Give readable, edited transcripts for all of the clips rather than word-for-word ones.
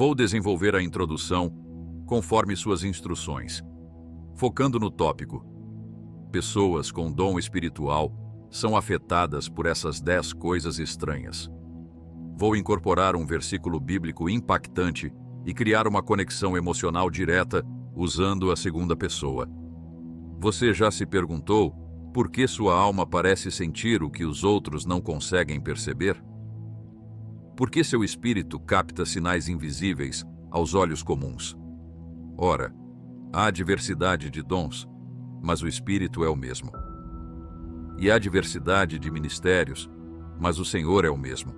Vou desenvolver a introdução conforme suas instruções, focando no tópico. Pessoas com dom espiritual são afetadas por essas 10 coisas estranhas. Vou incorporar um versículo bíblico impactante e criar uma conexão emocional direta usando a segunda pessoa. Você já se perguntou por que sua alma parece sentir o que os outros não conseguem perceber? Por que seu espírito capta sinais invisíveis aos olhos comuns? Ora, há diversidade de dons, mas o espírito é o mesmo. E há diversidade de ministérios, mas o Senhor é o mesmo.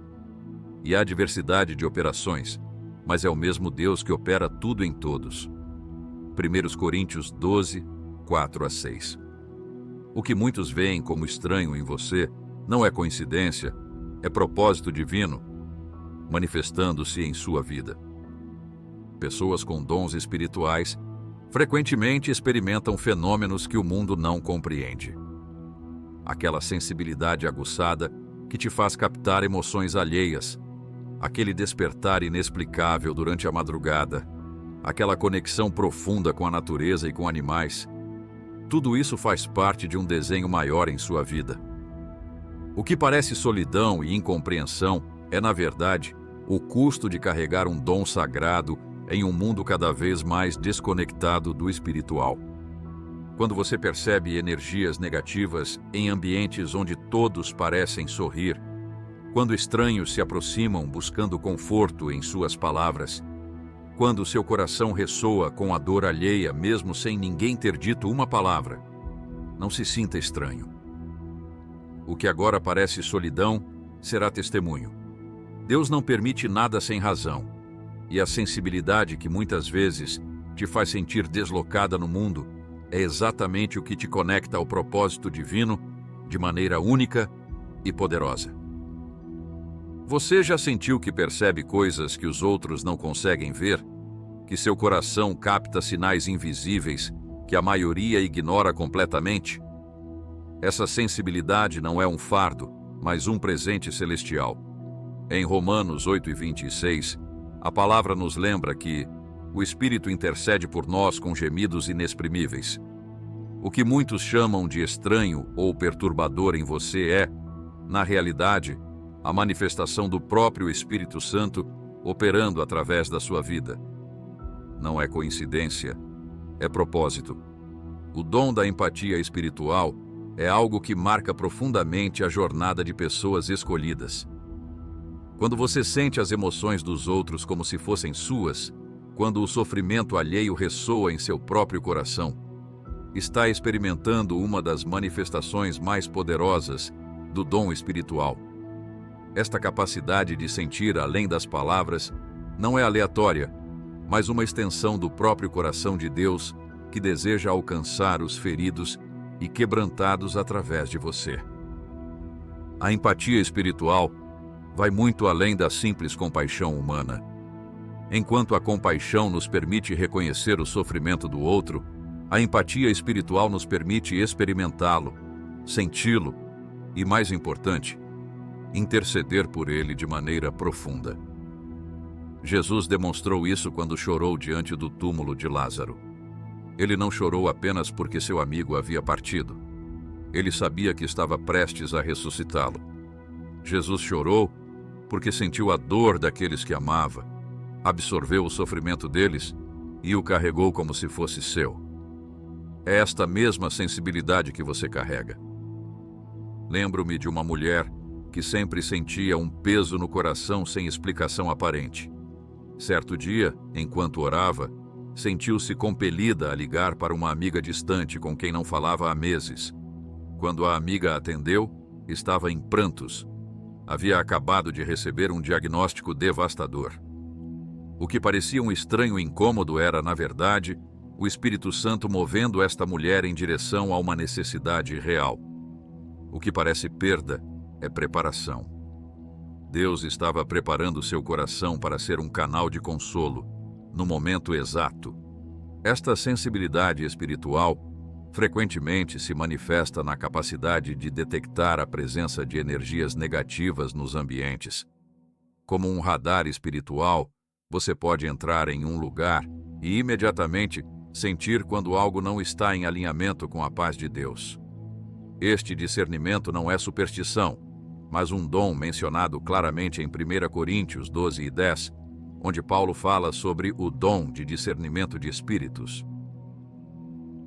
E há diversidade de operações, mas é o mesmo Deus que opera tudo em todos. 1 Coríntios 12, 4-6. O que muitos veem como estranho em você não é coincidência, é propósito divino, manifestando-se em sua vida. Pessoas com dons espirituais frequentemente experimentam fenômenos que o mundo não compreende. Aquela sensibilidade aguçada que te faz captar emoções alheias, aquele despertar inexplicável durante a madrugada, aquela conexão profunda com a natureza e com animais. Tudo isso faz parte de um desenho maior em sua vida. O que parece solidão e incompreensão é, na verdade, o custo de carregar um dom sagrado em um mundo cada vez mais desconectado do espiritual. Quando você percebe energias negativas em ambientes onde todos parecem sorrir, quando estranhos se aproximam buscando conforto em suas palavras, quando seu coração ressoa com a dor alheia mesmo sem ninguém ter dito uma palavra, não se sinta estranho. O que agora parece solidão será testemunho. Deus não permite nada sem razão, e a sensibilidade que muitas vezes te faz sentir deslocada no mundo é exatamente o que te conecta ao propósito divino de maneira única e poderosa. Você já sentiu que percebe coisas que os outros não conseguem ver? Que seu coração capta sinais invisíveis que a maioria ignora completamente? Essa sensibilidade não é um fardo, mas um presente celestial. Em Romanos 8:26, a palavra nos lembra que o Espírito intercede por nós com gemidos inexprimíveis. O que muitos chamam de estranho ou perturbador em você é, na realidade, a manifestação do próprio Espírito Santo operando através da sua vida. Não é coincidência, é propósito. O dom da empatia espiritual é algo que marca profundamente a jornada de pessoas escolhidas. Quando você sente as emoções dos outros como se fossem suas, quando o sofrimento alheio ressoa em seu próprio coração, está experimentando uma das manifestações mais poderosas do dom espiritual. Esta capacidade de sentir além das palavras não é aleatória, mas uma extensão do próprio coração de Deus que deseja alcançar os feridos e quebrantados através de você. A empatia espiritual vai muito além da simples compaixão humana. Enquanto a compaixão nos permite reconhecer o sofrimento do outro, a empatia espiritual nos permite experimentá-lo, senti-lo e, mais importante, interceder por ele de maneira profunda. Jesus demonstrou isso quando chorou diante do túmulo de Lázaro. Ele não chorou apenas porque seu amigo havia partido. Ele sabia que estava prestes a ressuscitá-lo. Jesus chorou porque sentiu a dor daqueles que amava, absorveu o sofrimento deles e o carregou como se fosse seu. É esta mesma sensibilidade que você carrega. Lembro-me de uma mulher que sempre sentia um peso no coração sem explicação aparente. Certo dia, enquanto orava, sentiu-se compelida a ligar para uma amiga distante com quem não falava há meses. Quando a amiga atendeu, estava em prantos. Havia acabado de receber um diagnóstico devastador. O que parecia um estranho incômodo era, na verdade, o Espírito Santo movendo esta mulher em direção a uma necessidade real. O que parece perda é preparação. Deus estava preparando seu coração para ser um canal de consolo, no momento exato. Esta sensibilidade espiritual frequentemente se manifesta na capacidade de detectar a presença de energias negativas nos ambientes. Como um radar espiritual, Você pode entrar em um lugar e imediatamente sentir quando algo não está em alinhamento com a paz de Deus. Este discernimento não é superstição, mas um dom mencionado claramente em 1 Coríntios 12 e 10, onde Paulo fala sobre o dom de discernimento de espíritos.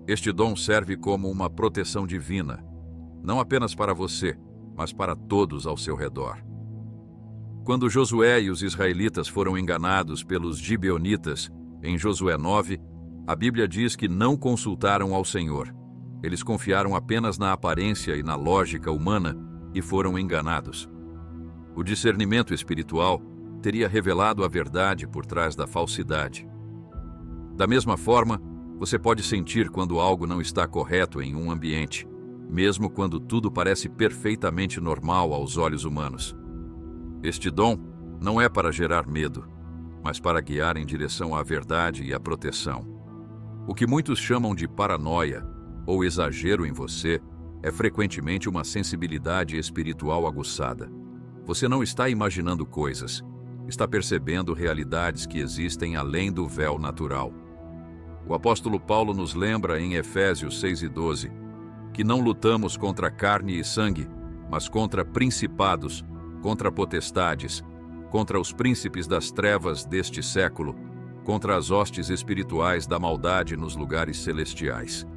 Este dom serve como uma proteção divina, não apenas para você, mas para todos ao seu redor. Quando Josué e os israelitas foram enganados pelos gibeonitas, em Josué 9, a Bíblia diz que não consultaram ao Senhor. Eles confiaram apenas na aparência e na lógica humana e foram enganados. O discernimento espiritual teria revelado a verdade por trás da falsidade. Da mesma forma, você pode sentir quando algo não está correto em um ambiente, mesmo quando tudo parece perfeitamente normal aos olhos humanos. Este dom não é para gerar medo, mas para guiar em direção à verdade e à proteção. O que muitos chamam de paranoia ou exagero em você é frequentemente uma sensibilidade espiritual aguçada. Você não está imaginando coisas, está percebendo realidades que existem além do véu natural. O apóstolo Paulo nos lembra em Efésios 6 e 12 que não lutamos contra carne e sangue, mas contra principados, contra potestades, contra os príncipes das trevas deste século, contra as hostes espirituais da maldade nos lugares celestiais.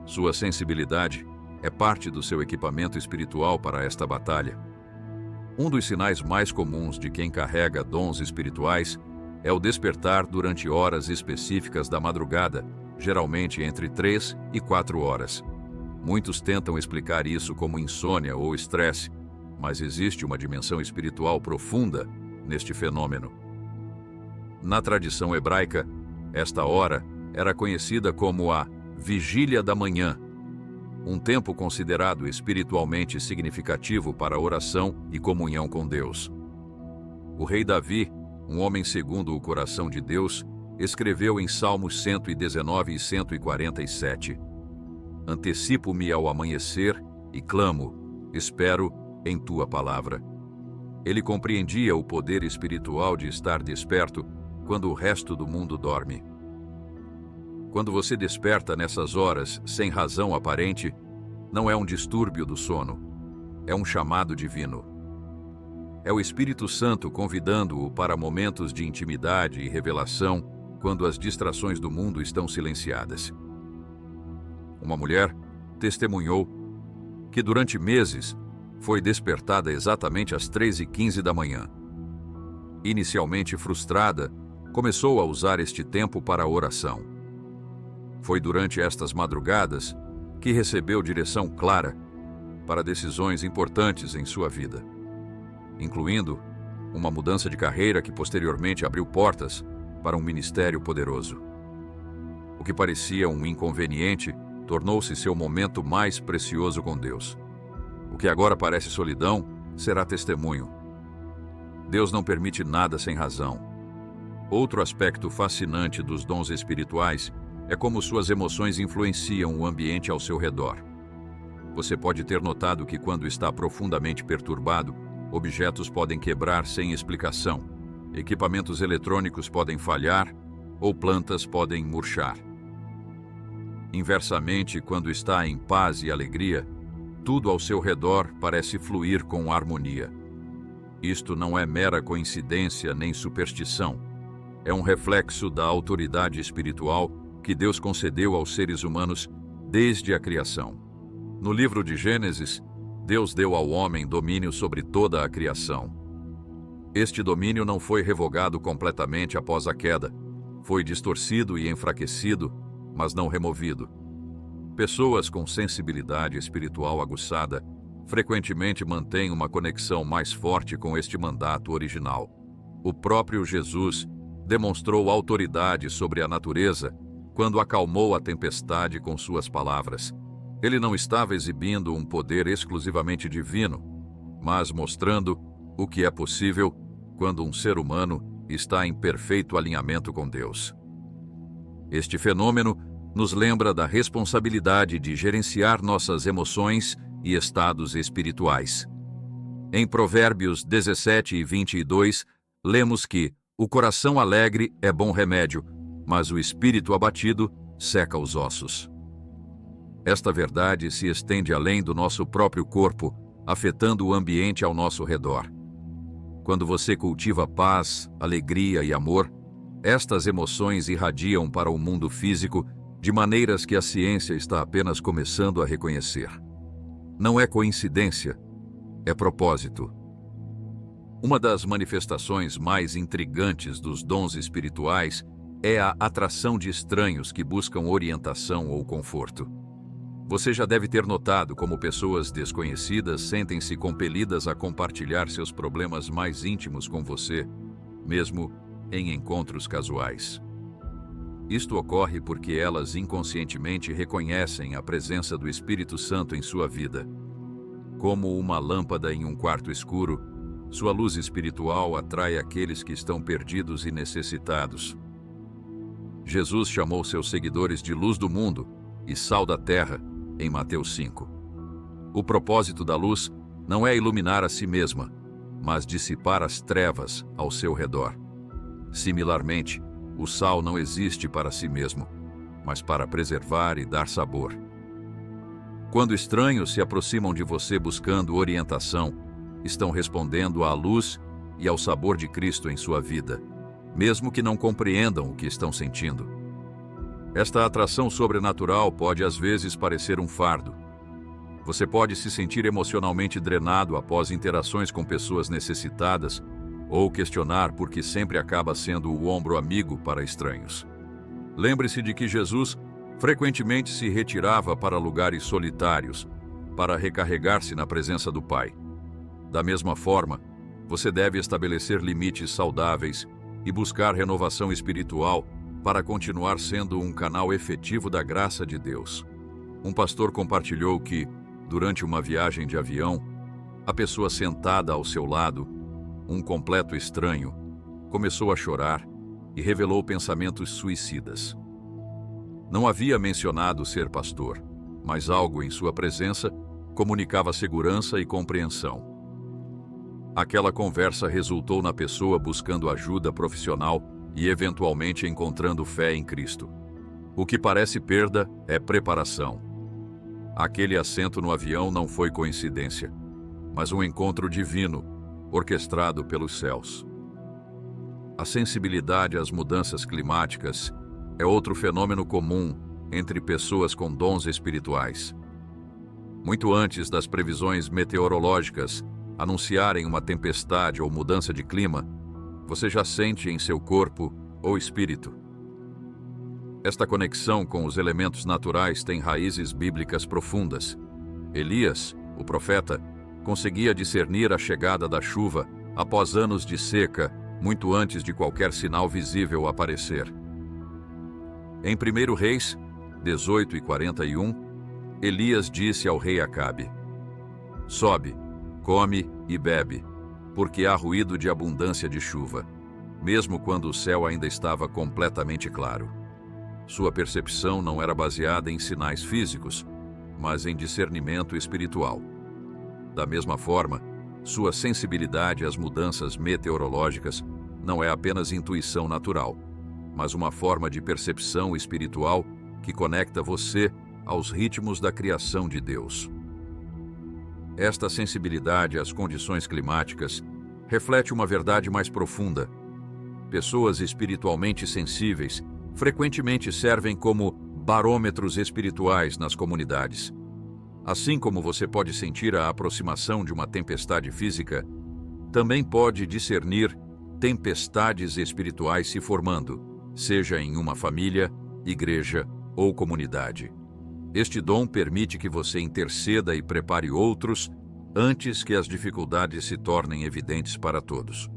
Sua sensibilidade é parte do seu equipamento espiritual para esta batalha. Um dos sinais mais comuns de quem carrega dons espirituais é o despertar durante horas específicas da madrugada, geralmente entre 3 e 4 horas. Muitos tentam explicar isso como insônia ou estresse, mas existe uma dimensão espiritual profunda neste fenômeno. Na tradição hebraica, esta hora era conhecida como a vigília da manhã, um tempo considerado espiritualmente significativo para oração e comunhão com Deus. O rei Davi, um homem segundo o coração de Deus, escreveu em Salmos 119 e 147: Antecipo-me ao amanhecer e clamo, espero em tua palavra. Ele compreendia o poder espiritual de estar desperto quando o resto do mundo dorme. Quando você desperta nessas horas sem razão aparente, não é um distúrbio do sono, é um chamado divino. É o Espírito Santo convidando-o para momentos de intimidade e revelação quando as distrações do mundo estão silenciadas. Uma mulher testemunhou que durante meses foi despertada exatamente às 3h15 da manhã. Inicialmente frustrada, começou a usar este tempo para a oração. Foi durante estas madrugadas que recebeu direção clara para decisões importantes em sua vida, incluindo uma mudança de carreira que posteriormente abriu portas para um ministério poderoso. O que parecia um inconveniente tornou-se seu momento mais precioso com Deus. O que agora parece solidão será testemunho. Deus não permite nada sem razão. Outro aspecto fascinante dos dons espirituais é como suas emoções influenciam o ambiente ao seu redor. Você pode ter notado que quando está profundamente perturbado, objetos podem quebrar sem explicação, equipamentos eletrônicos podem falhar ou plantas podem murchar. Inversamente, quando está em paz e alegria, tudo ao seu redor parece fluir com harmonia. Isto não é mera coincidência nem superstição. É um reflexo da autoridade espiritual que Deus concedeu aos seres humanos desde a criação. No livro de Gênesis, Deus deu ao homem domínio sobre toda a criação. Este domínio não foi revogado completamente após a queda. Foi distorcido e enfraquecido, mas não removido. Pessoas com sensibilidade espiritual aguçada frequentemente mantêm uma conexão mais forte com este mandato original. O próprio Jesus demonstrou autoridade sobre a natureza quando acalmou a tempestade com suas palavras. Ele não estava exibindo um poder exclusivamente divino, mas mostrando o que é possível quando um ser humano está em perfeito alinhamento com Deus. Este fenômeno nos lembra da responsabilidade de gerenciar nossas emoções e estados espirituais. Em Provérbios 17 e 22, lemos que O coração alegre é bom remédio, mas o espírito abatido seca os ossos. Esta verdade se estende além do nosso próprio corpo, afetando o ambiente ao nosso redor. Quando você cultiva paz, alegria e amor, estas emoções irradiam para o mundo físico de maneiras que a ciência está apenas começando a reconhecer. Não é coincidência, é propósito. Uma das manifestações mais intrigantes dos dons espirituais é a atração de estranhos que buscam orientação ou conforto. Você já deve ter notado como pessoas desconhecidas sentem-se compelidas a compartilhar seus problemas mais íntimos com você, mesmo em encontros casuais. Isto ocorre porque elas inconscientemente reconhecem a presença do Espírito Santo em sua vida. Como uma lâmpada em um quarto escuro, sua luz espiritual atrai aqueles que estão perdidos e necessitados. Jesus chamou seus seguidores de luz do mundo e sal da terra, em Mateus 5. O propósito da luz não é iluminar a si mesma, mas dissipar as trevas ao seu redor. Similarmente, o sal não existe para si mesmo, mas para preservar e dar sabor. Quando estranhos se aproximam de você buscando orientação, estão respondendo à luz e ao sabor de Cristo em sua vida, mesmo que não compreendam o que estão sentindo. Esta atração sobrenatural pode às vezes parecer um fardo. Você pode se sentir emocionalmente drenado após interações com pessoas necessitadas ou questionar por que sempre acaba sendo o ombro amigo para estranhos. Lembre-se de que Jesus frequentemente se retirava para lugares solitários para recarregar-se na presença do Pai. Da mesma forma, você deve estabelecer limites saudáveis e buscar renovação espiritual para continuar sendo um canal efetivo da graça de Deus. Um pastor compartilhou que, durante uma viagem de avião, a pessoa sentada ao seu lado, um completo estranho, começou a chorar e revelou pensamentos suicidas. Não havia mencionado ser pastor, mas algo em sua presença comunicava segurança e compreensão. Aquela conversa resultou na pessoa buscando ajuda profissional e eventualmente encontrando fé em Cristo. O que parece perda é preparação. Aquele assento no avião não foi coincidência, mas um encontro divino, orquestrado pelos céus. A sensibilidade às mudanças climáticas é outro fenômeno comum entre pessoas com dons espirituais. Muito antes das previsões meteorológicas anunciarem uma tempestade ou mudança de clima, você já sente em seu corpo ou espírito. Esta conexão com os elementos naturais tem raízes bíblicas profundas. Elias, o profeta, conseguia discernir a chegada da chuva após anos de seca, muito antes de qualquer sinal visível aparecer. Em 1 Reis 18:41, Elias disse ao rei Acabe: "Sobe, come e bebe, porque há ruído de abundância de chuva, mesmo quando o céu ainda estava completamente claro." Sua percepção não era baseada em sinais físicos, mas em discernimento espiritual. Da mesma forma, sua sensibilidade às mudanças meteorológicas não é apenas intuição natural, mas uma forma de percepção espiritual que conecta você aos ritmos da criação de Deus. Esta sensibilidade às condições climáticas reflete uma verdade mais profunda. Pessoas espiritualmente sensíveis frequentemente servem como barômetros espirituais nas comunidades. Assim como você pode sentir a aproximação de uma tempestade física, também pode discernir tempestades espirituais se formando, seja em uma família, igreja ou comunidade. Este dom permite que você interceda e prepare outros antes que as dificuldades se tornem evidentes para todos.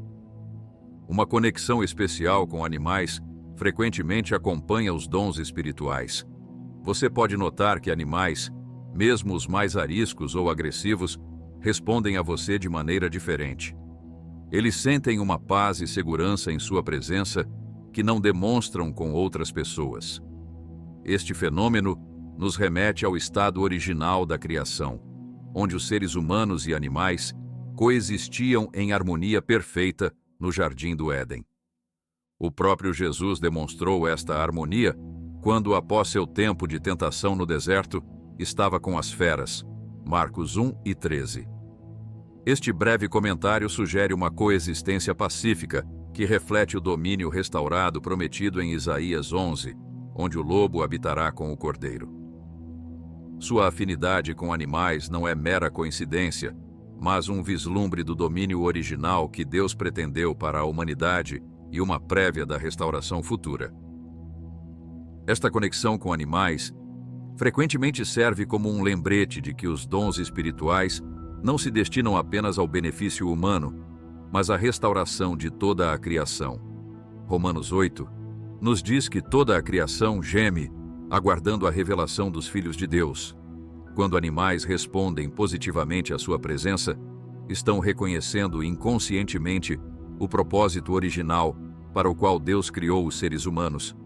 Uma conexão especial com animais frequentemente acompanha os dons espirituais. Você pode notar que animais, mesmo os mais ariscos ou agressivos, respondem a você de maneira diferente. Eles sentem uma paz e segurança em sua presença que não demonstram com outras pessoas. Este fenômeno nos remete ao estado original da criação, onde os seres humanos e animais coexistiam em harmonia perfeita no Jardim do Éden. O próprio Jesus demonstrou esta harmonia quando, após seu tempo de tentação no deserto, estava com as feras. Marcos 1:13. Este breve comentário sugere uma coexistência pacífica que reflete o domínio restaurado prometido em Isaías 11, onde o lobo habitará com o cordeiro. Sua afinidade com animais não é mera coincidência, mas um vislumbre do domínio original que Deus pretendeu para a humanidade e uma prévia da restauração futura. Esta conexão com animais frequentemente serve como um lembrete de que os dons espirituais não se destinam apenas ao benefício humano, mas à restauração de toda a criação. Romanos 8 nos diz que toda a criação geme, aguardando a revelação dos filhos de Deus. Quando animais respondem positivamente à sua presença, estão reconhecendo inconscientemente o propósito original para o qual Deus criou os seres humanos,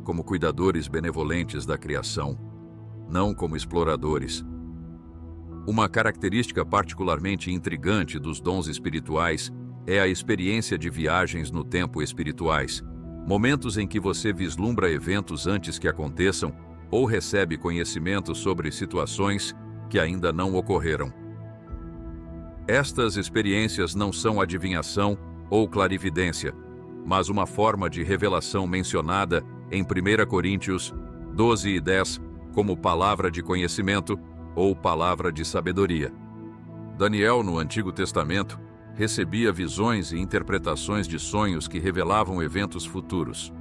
como cuidadores benevolentes da criação, não como exploradores. Uma característica particularmente intrigante dos dons espirituais é a experiência de viagens no tempo espirituais, momentos em que você vislumbra eventos antes que aconteçam ou recebe conhecimento sobre situações que ainda não ocorreram. Estas experiências não são adivinhação ou clarividência, mas uma forma de revelação mencionada em 1 Coríntios 12:10 como palavra de conhecimento ou palavra de sabedoria. Daniel, no Antigo Testamento, recebia visões e interpretações de sonhos que revelavam eventos futuros.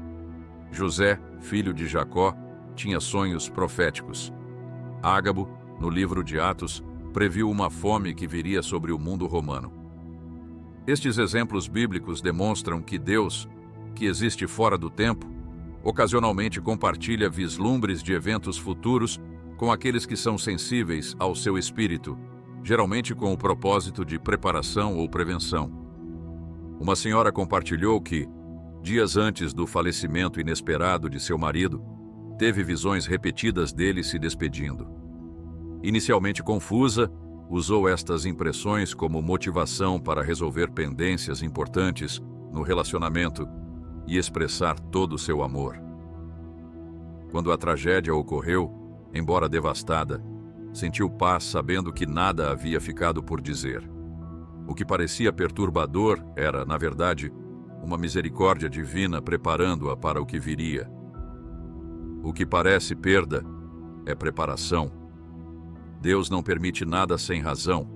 José, filho de Jacó, tinha sonhos proféticos. Ágabo, no livro de Atos, previu uma fome que viria sobre o mundo romano. Estes exemplos bíblicos demonstram que Deus, que existe fora do tempo, ocasionalmente compartilha vislumbres de eventos futuros com aqueles que são sensíveis ao seu espírito, geralmente com o propósito de preparação ou prevenção. Uma senhora compartilhou que, dias antes do falecimento inesperado de seu marido, teve visões repetidas dele se despedindo. Inicialmente confusa, usou estas impressões como motivação para resolver pendências importantes no relacionamento e expressar todo o seu amor. Quando a tragédia ocorreu, embora devastada, sentiu paz sabendo que nada havia ficado por dizer. O que parecia perturbador era, na verdade, uma misericórdia divina preparando-a para o que viria. O que parece perda é preparação. Deus não permite nada sem razão.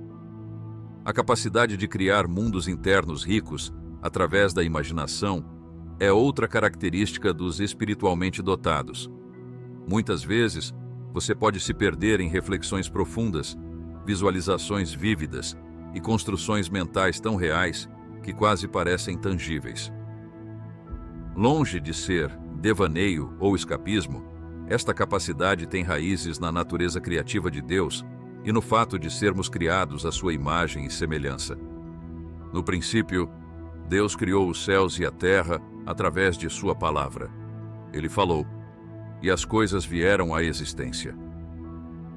A capacidade de criar mundos internos ricos através da imaginação é outra característica dos espiritualmente dotados. Muitas vezes, você pode se perder em reflexões profundas, visualizações vívidas e construções mentais tão reais que quase parecem tangíveis. Longe de ser devaneio ou escapismo, esta capacidade tem raízes na natureza criativa de Deus e no fato de sermos criados à sua imagem e semelhança. No princípio, Deus criou os céus e a terra através de sua palavra. Ele falou, e as coisas vieram à existência.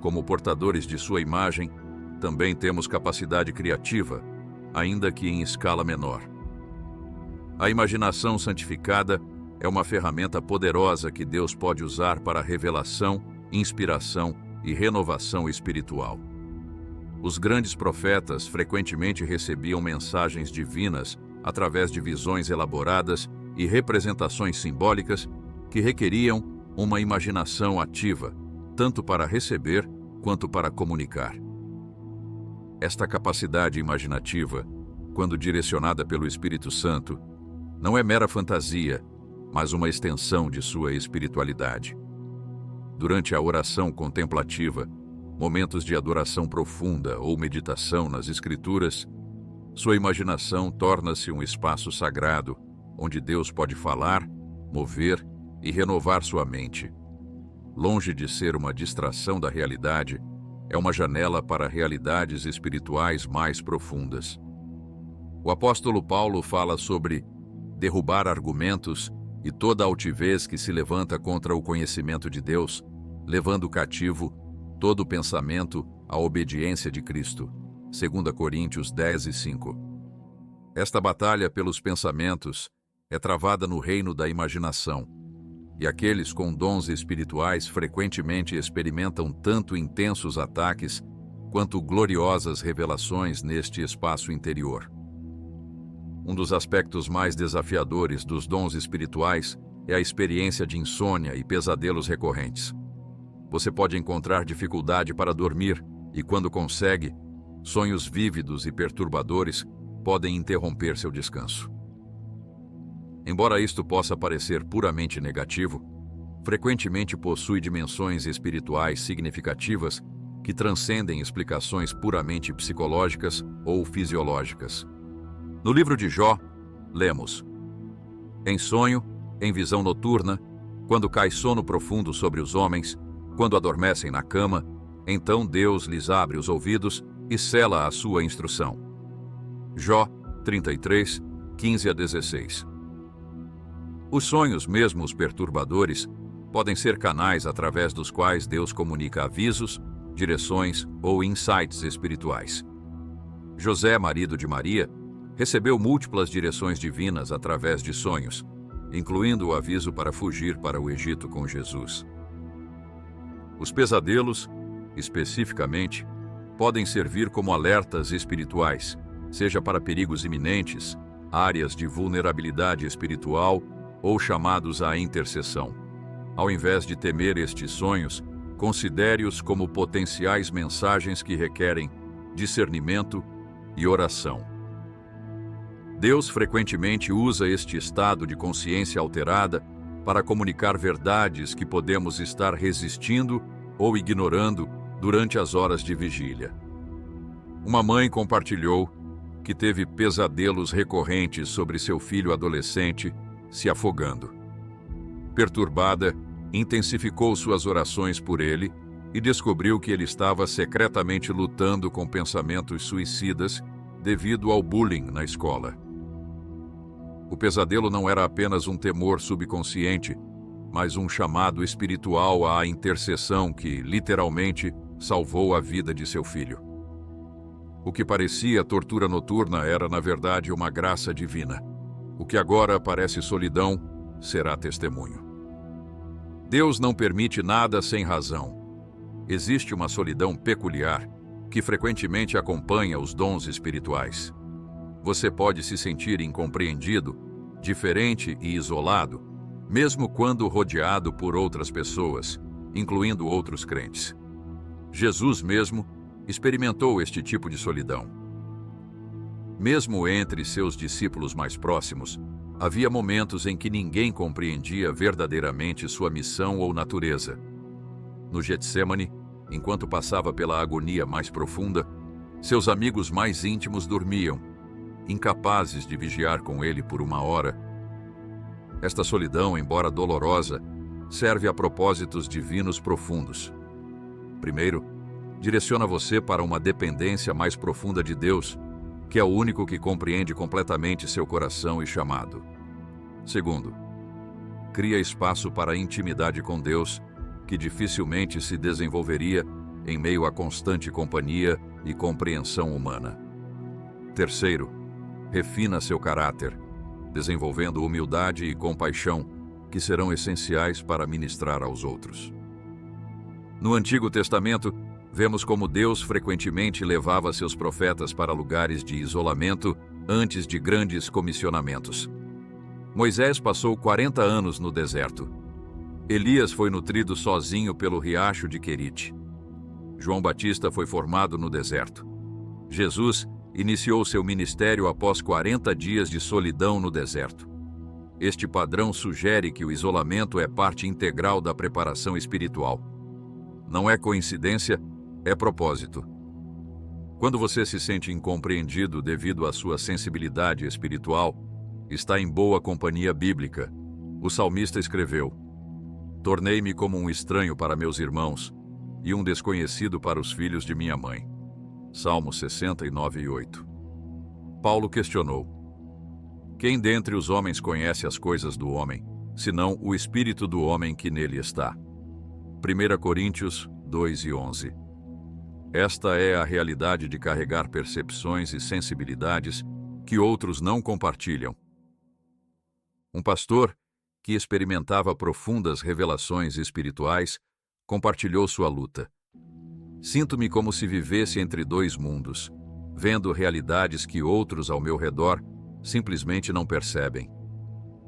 Como portadores de sua imagem, também temos capacidade criativa, ainda que em escala menor. A imaginação santificada é uma ferramenta poderosa que Deus pode usar para revelação, inspiração e renovação espiritual. Os grandes profetas frequentemente recebiam mensagens divinas através de visões elaboradas e representações simbólicas que requeriam uma imaginação ativa, tanto para receber quanto para comunicar. Esta capacidade imaginativa, quando direcionada pelo Espírito Santo, não é mera fantasia, mas uma extensão de sua espiritualidade. Durante a oração contemplativa, momentos de adoração profunda ou meditação nas Escrituras, sua imaginação torna-se um espaço sagrado, onde Deus pode falar, mover e renovar sua mente. Longe de ser uma distração da realidade, é uma janela para realidades espirituais mais profundas. O apóstolo Paulo fala sobre derrubar argumentos e toda altivez que se levanta contra o conhecimento de Deus, levando cativo todo pensamento à obediência de Cristo. 2 Coríntios 10:5. Esta batalha pelos pensamentos é travada no reino da imaginação, e aqueles com dons espirituais frequentemente experimentam tanto intensos ataques quanto gloriosas revelações neste espaço interior. Um dos aspectos mais desafiadores dos dons espirituais é a experiência de insônia e pesadelos recorrentes. Você pode encontrar dificuldade para dormir e, quando consegue, sonhos vívidos e perturbadores podem interromper seu descanso. Embora isto possa parecer puramente negativo, frequentemente possui dimensões espirituais significativas que transcendem explicações puramente psicológicas ou fisiológicas. No livro de Jó, lemos: em sonho, em visão noturna, quando cai sono profundo sobre os homens, quando adormecem na cama, então Deus lhes abre os ouvidos e sela a sua instrução. Jó 33, 15 a 16. Os sonhos, mesmo os perturbadores, podem ser canais através dos quais Deus comunica avisos, direções ou insights espirituais. José, marido de Maria, recebeu múltiplas direções divinas através de sonhos, incluindo o aviso para fugir para o Egito com Jesus. Os pesadelos, especificamente, podem servir como alertas espirituais, seja para perigos iminentes, áreas de vulnerabilidade espiritual ou chamados à intercessão. Ao invés de temer estes sonhos, considere-os como potenciais mensagens que requerem discernimento e oração. Deus frequentemente usa este estado de consciência alterada para comunicar verdades que podemos estar resistindo ou ignorando durante as horas de vigília. Uma mãe compartilhou que teve pesadelos recorrentes sobre seu filho adolescente se afogando. Perturbada, intensificou suas orações por ele e descobriu que ele estava secretamente lutando com pensamentos suicidas devido ao bullying na escola. O pesadelo não era apenas um temor subconsciente, mas um chamado espiritual à intercessão que, literalmente, salvou a vida de seu filho. O que parecia tortura noturna era, na verdade, uma graça divina. O que agora parece solidão será testemunho. Deus não permite nada sem razão. Existe uma solidão peculiar que frequentemente acompanha os dons espirituais. Você pode se sentir incompreendido, diferente e isolado, mesmo quando rodeado por outras pessoas, incluindo outros crentes. Jesus mesmo experimentou este tipo de solidão. Mesmo entre seus discípulos mais próximos, havia momentos em que ninguém compreendia verdadeiramente sua missão ou natureza. No Getsêmani, enquanto passava pela agonia mais profunda, seus amigos mais íntimos dormiam, incapazes de vigiar com ele por uma hora. Esta solidão, embora dolorosa, serve a propósitos divinos profundos. Primeiro, direciona você para uma dependência mais profunda de Deus, que é o único que compreende completamente seu coração e chamado. Segundo, cria espaço para a intimidade com Deus, que dificilmente se desenvolveria em meio à constante companhia e compreensão humana. Terceiro, refina seu caráter, desenvolvendo humildade e compaixão, que serão essenciais para ministrar aos outros. No Antigo Testamento, vemos como Deus frequentemente levava seus profetas para lugares de isolamento antes de grandes comissionamentos. Moisés passou 40 anos no deserto. Elias foi nutrido sozinho pelo riacho de Querite. João Batista foi formado no deserto. Jesus iniciou seu ministério após 40 dias de solidão no deserto. Este padrão sugere que o isolamento é parte integral da preparação espiritual. Não é coincidência, é propósito. Quando você se sente incompreendido devido à sua sensibilidade espiritual, está em boa companhia bíblica. O salmista escreveu: "Tornei-me como um estranho para meus irmãos e um desconhecido para os filhos de minha mãe." Salmos 69:8. Paulo questionou: "Quem dentre os homens conhece as coisas do homem, senão o espírito do homem que nele está?" 1 Coríntios 2:11. Esta é a realidade de carregar percepções e sensibilidades que outros não compartilham. Um pastor, que experimentava profundas revelações espirituais, compartilhou sua luta. Sinto-me como se vivesse entre dois mundos, vendo realidades que outros ao meu redor simplesmente não percebem.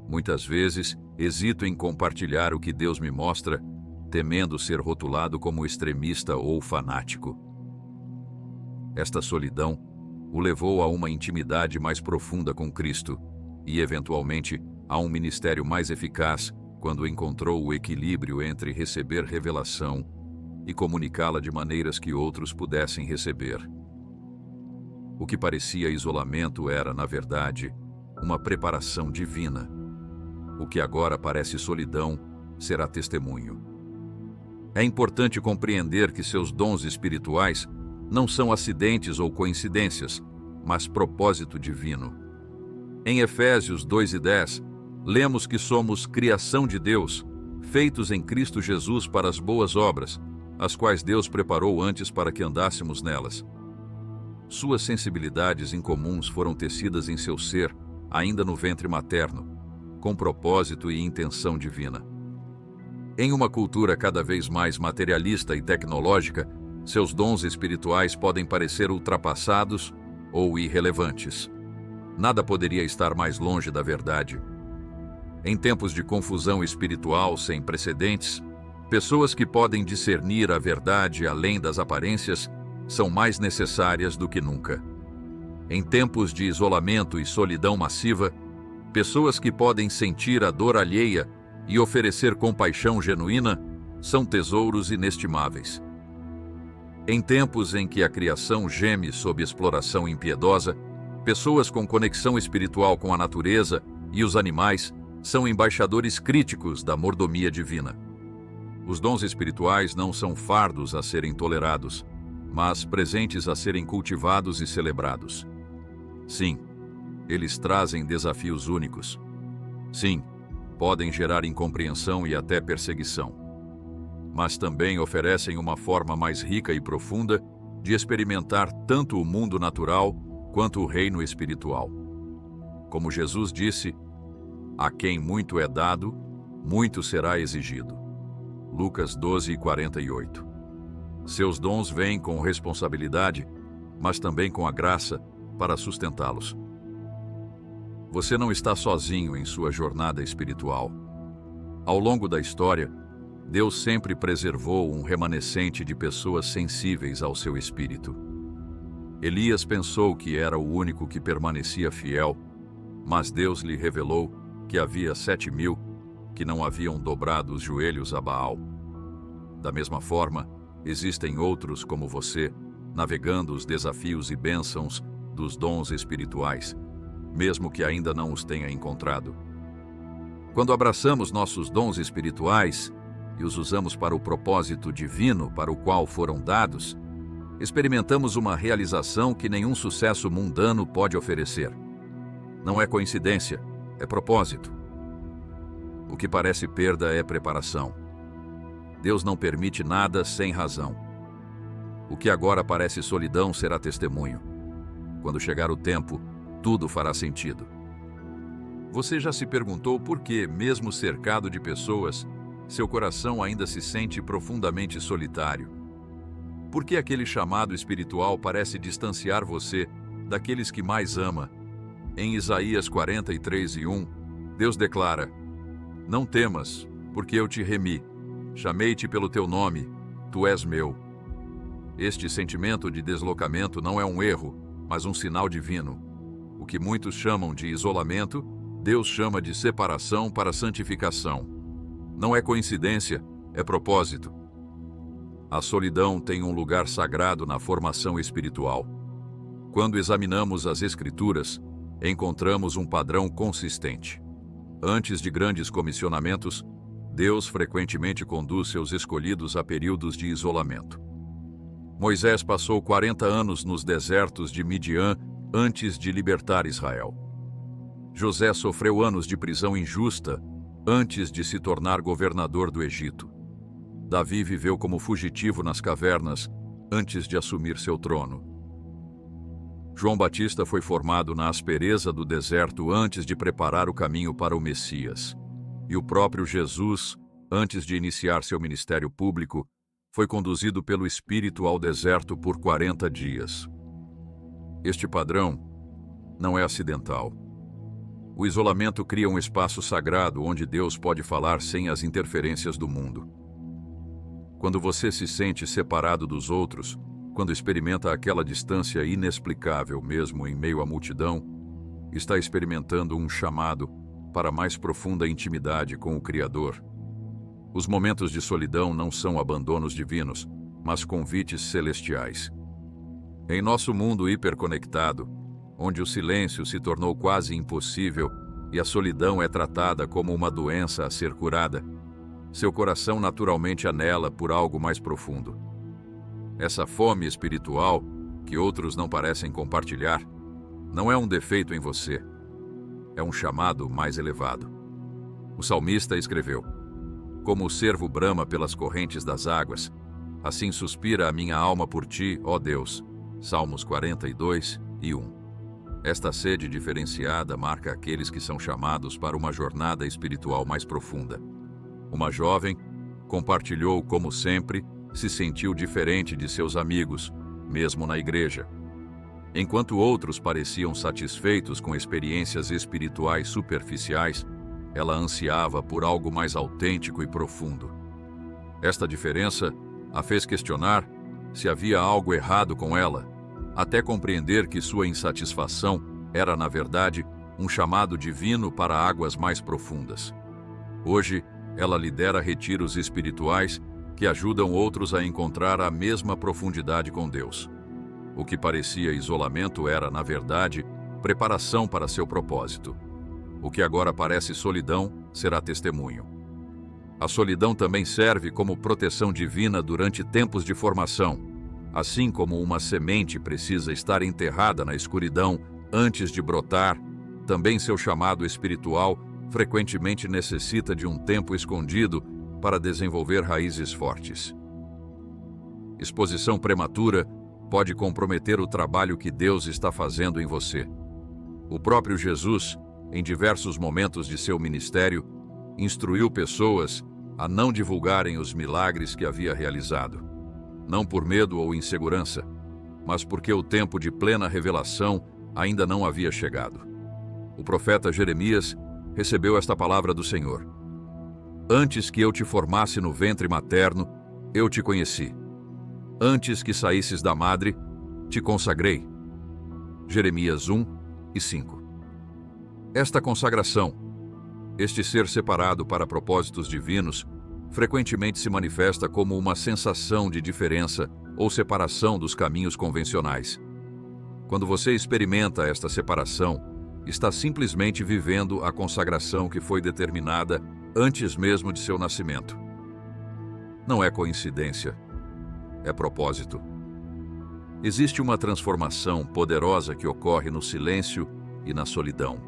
Muitas vezes, hesito em compartilhar o que Deus me mostra, temendo ser rotulado como extremista ou fanático. Esta solidão o levou a uma intimidade mais profunda com Cristo e, eventualmente, a um ministério mais eficaz quando encontrou o equilíbrio entre receber revelação e comunicá-la de maneiras que outros pudessem receber. O que parecia isolamento era, na verdade, uma preparação divina. O que agora parece solidão será testemunho. É importante compreender que seus dons espirituais não são acidentes ou coincidências, mas propósito divino. Em Efésios 2:10, lemos que somos criação de Deus, feitos em Cristo Jesus para as boas obras, as quais Deus preparou antes para que andássemos nelas. Suas sensibilidades incomuns foram tecidas em seu ser, ainda no ventre materno, com propósito e intenção divina. Em uma cultura cada vez mais materialista e tecnológica, seus dons espirituais podem parecer ultrapassados ou irrelevantes. Nada poderia estar mais longe da verdade. Em tempos de confusão espiritual sem precedentes, pessoas que podem discernir a verdade além das aparências são mais necessárias do que nunca. Em tempos de isolamento e solidão massiva, pessoas que podem sentir a dor alheia e oferecer compaixão genuína são tesouros inestimáveis. Em tempos em que a criação geme sob exploração impiedosa, pessoas com conexão espiritual com a natureza e os animais são embaixadores críticos da mordomia divina. Os dons espirituais não são fardos a serem tolerados, mas presentes a serem cultivados e celebrados. Sim, eles trazem desafios únicos. Sim, podem gerar incompreensão e até perseguição. Mas também oferecem uma forma mais rica e profunda de experimentar tanto o mundo natural quanto o reino espiritual. Como Jesus disse, a quem muito é dado, muito será exigido. Lucas 12:48. Seus dons vêm com responsabilidade, mas também com a graça para sustentá-los. Você não está sozinho em sua jornada espiritual. Ao longo da história, Deus sempre preservou um remanescente de pessoas sensíveis ao seu espírito. Elias pensou que era o único que permanecia fiel, mas Deus lhe revelou que havia 7.000 que não haviam dobrado os joelhos a Baal. Da mesma forma, existem outros como você, navegando os desafios e bênçãos dos dons espirituais, mesmo que ainda não os tenha encontrado. Quando abraçamos nossos dons espirituais e os usamos para o propósito divino para o qual foram dados, experimentamos uma realização que nenhum sucesso mundano pode oferecer. Não é coincidência, é propósito. O que parece perda é preparação. Deus não permite nada sem razão. O que agora parece solidão será testemunho. Quando chegar o tempo, tudo fará sentido. Você já se perguntou por que, mesmo cercado de pessoas, seu coração ainda se sente profundamente solitário? Por que aquele chamado espiritual parece distanciar você daqueles que mais ama? Em Isaías 43:1, Deus declara: Não temas, porque eu te remi. Chamei-te pelo teu nome, tu és meu. Este sentimento de deslocamento não é um erro, mas um sinal divino. O que muitos chamam de isolamento, Deus chama de separação para santificação. Não é coincidência, é propósito. A solidão tem um lugar sagrado na formação espiritual. Quando examinamos as Escrituras, encontramos um padrão consistente. Antes de grandes comissionamentos, Deus frequentemente conduz seus escolhidos a períodos de isolamento. Moisés passou 40 anos nos desertos de Midian antes de libertar Israel. José sofreu anos de prisão injusta antes de se tornar governador do Egito. Davi viveu como fugitivo nas cavernas antes de assumir seu trono. João Batista foi formado na aspereza do deserto antes de preparar o caminho para o Messias. E o próprio Jesus, antes de iniciar seu ministério público, foi conduzido pelo Espírito ao deserto por 40 dias. Este padrão não é acidental. O isolamento cria um espaço sagrado onde Deus pode falar sem as interferências do mundo. Quando você se sente separado dos outros, quando experimenta aquela distância inexplicável mesmo em meio à multidão, está experimentando um chamado para mais profunda intimidade com o Criador. Os momentos de solidão não são abandonos divinos, mas convites celestiais. Em nosso mundo hiperconectado, onde o silêncio se tornou quase impossível e a solidão é tratada como uma doença a ser curada, seu coração naturalmente anela por algo mais profundo. Essa fome espiritual, que outros não parecem compartilhar, não é um defeito em você, é um chamado mais elevado. O salmista escreveu: "Como o cervo brama pelas correntes das águas, assim suspira a minha alma por ti, ó Deus." Salmos 42:1. Esta sede diferenciada marca aqueles que são chamados para uma jornada espiritual mais profunda. Uma jovem compartilhou, como sempre, se sentiu diferente de seus amigos, mesmo na igreja. Enquanto outros pareciam satisfeitos com experiências espirituais superficiais, ela ansiava por algo mais autêntico e profundo. Esta diferença a fez questionar se havia algo errado com ela, até compreender que sua insatisfação era, na verdade, um chamado divino para águas mais profundas. Hoje, ela lidera retiros espirituais que ajudam outros a encontrar a mesma profundidade com Deus. O que parecia isolamento era, na verdade, preparação para seu propósito. O que agora parece solidão será testemunho. A solidão também serve como proteção divina durante tempos de formação. Assim como uma semente precisa estar enterrada na escuridão antes de brotar, também seu chamado espiritual frequentemente necessita de um tempo escondido para desenvolver raízes fortes. Exposição prematura pode comprometer o trabalho que Deus está fazendo em você. O próprio Jesus, em diversos momentos de seu ministério, instruiu pessoas a não divulgarem os milagres que havia realizado. Não por medo ou insegurança, mas porque o tempo de plena revelação ainda não havia chegado. O profeta Jeremias recebeu esta palavra do Senhor: "Antes que eu te formasse no ventre materno, eu te conheci. Antes que saísses da madre, te consagrei." Jeremias 1:5. Esta consagração, este ser separado para propósitos divinos, frequentemente se manifesta como uma sensação de diferença ou separação dos caminhos convencionais. Quando você experimenta esta separação, está simplesmente vivendo a consagração que foi determinada antes mesmo de seu nascimento. Não é coincidência, é propósito. Existe uma transformação poderosa que ocorre no silêncio e na solidão.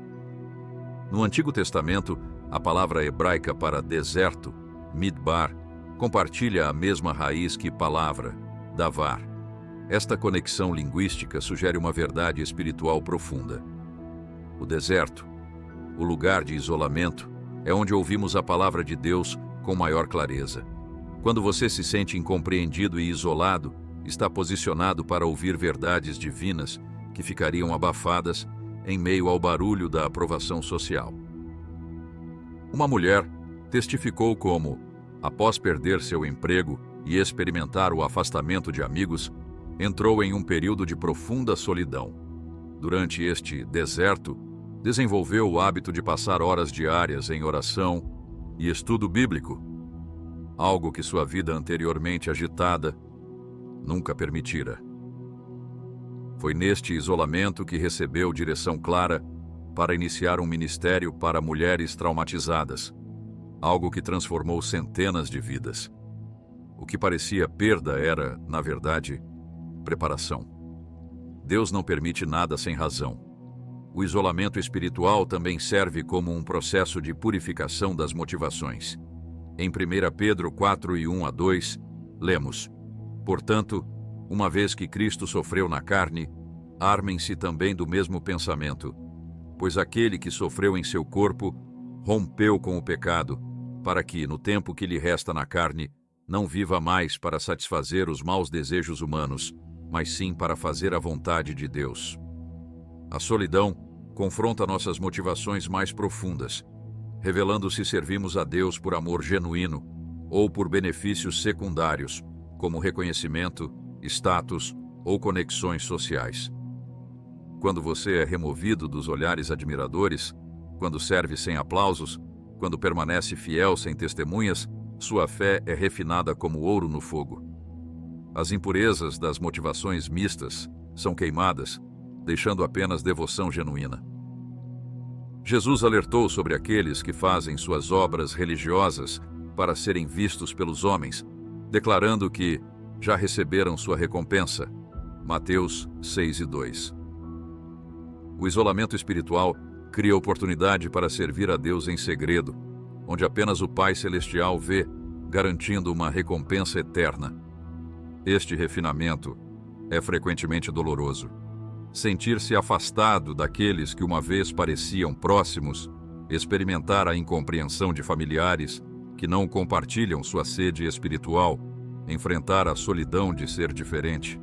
No Antigo Testamento, a palavra hebraica para deserto, midbar, compartilha a mesma raiz que palavra, davar. Esta conexão linguística sugere uma verdade espiritual profunda. O deserto, o lugar de isolamento, é onde ouvimos a palavra de Deus com maior clareza. Quando você se sente incompreendido e isolado, está posicionado para ouvir verdades divinas que ficariam abafadas em meio ao barulho da aprovação social. Uma mulher testificou como, após perder seu emprego e experimentar o afastamento de amigos, entrou em um período de profunda solidão. Durante este deserto, desenvolveu o hábito de passar horas diárias em oração e estudo bíblico, algo que sua vida anteriormente agitada nunca permitira. Foi neste isolamento que recebeu direção clara para iniciar um ministério para mulheres traumatizadas, algo que transformou centenas de vidas. O que parecia perda era, na verdade, preparação. Deus não permite nada sem razão. O isolamento espiritual também serve como um processo de purificação das motivações. Em 1 Pedro 4:1-2, lemos: "Portanto, uma vez que Cristo sofreu na carne, armem-se também do mesmo pensamento, pois aquele que sofreu em seu corpo rompeu com o pecado, para que, no tempo que lhe resta na carne, não viva mais para satisfazer os maus desejos humanos, mas sim para fazer a vontade de Deus. A solidão confronta nossas motivações mais profundas, revelando se servimos a Deus por amor genuíno ou por benefícios secundários, como reconhecimento, status ou conexões sociais. Quando você é removido dos olhares admiradores, quando serve sem aplausos, quando permanece fiel sem testemunhas, sua fé é refinada como ouro no fogo. As impurezas das motivações mistas são queimadas, deixando apenas devoção genuína. Jesus alertou sobre aqueles que fazem suas obras religiosas para serem vistos pelos homens, declarando que já receberam sua recompensa. Mateus 6:2. O isolamento espiritual cria oportunidade para servir a Deus em segredo, onde apenas o Pai Celestial vê, garantindo uma recompensa eterna. Este refinamento é frequentemente doloroso. Sentir-se afastado daqueles que uma vez pareciam próximos, experimentar a incompreensão de familiares que não compartilham sua sede espiritual, enfrentar a solidão de ser diferente.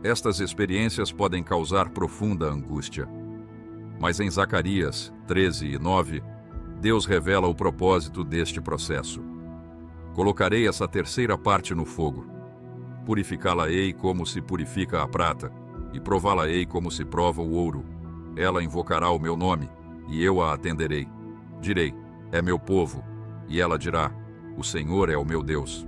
Estas experiências podem causar profunda angústia. Mas em Zacarias 13:9, Deus revela o propósito deste processo. Colocarei essa terceira parte no fogo. Purificá-la-ei como se purifica a prata, e prová-la-ei como se prova o ouro. Ela invocará o meu nome, e eu a atenderei. Direi, é meu povo, e ela dirá, o Senhor é o meu Deus.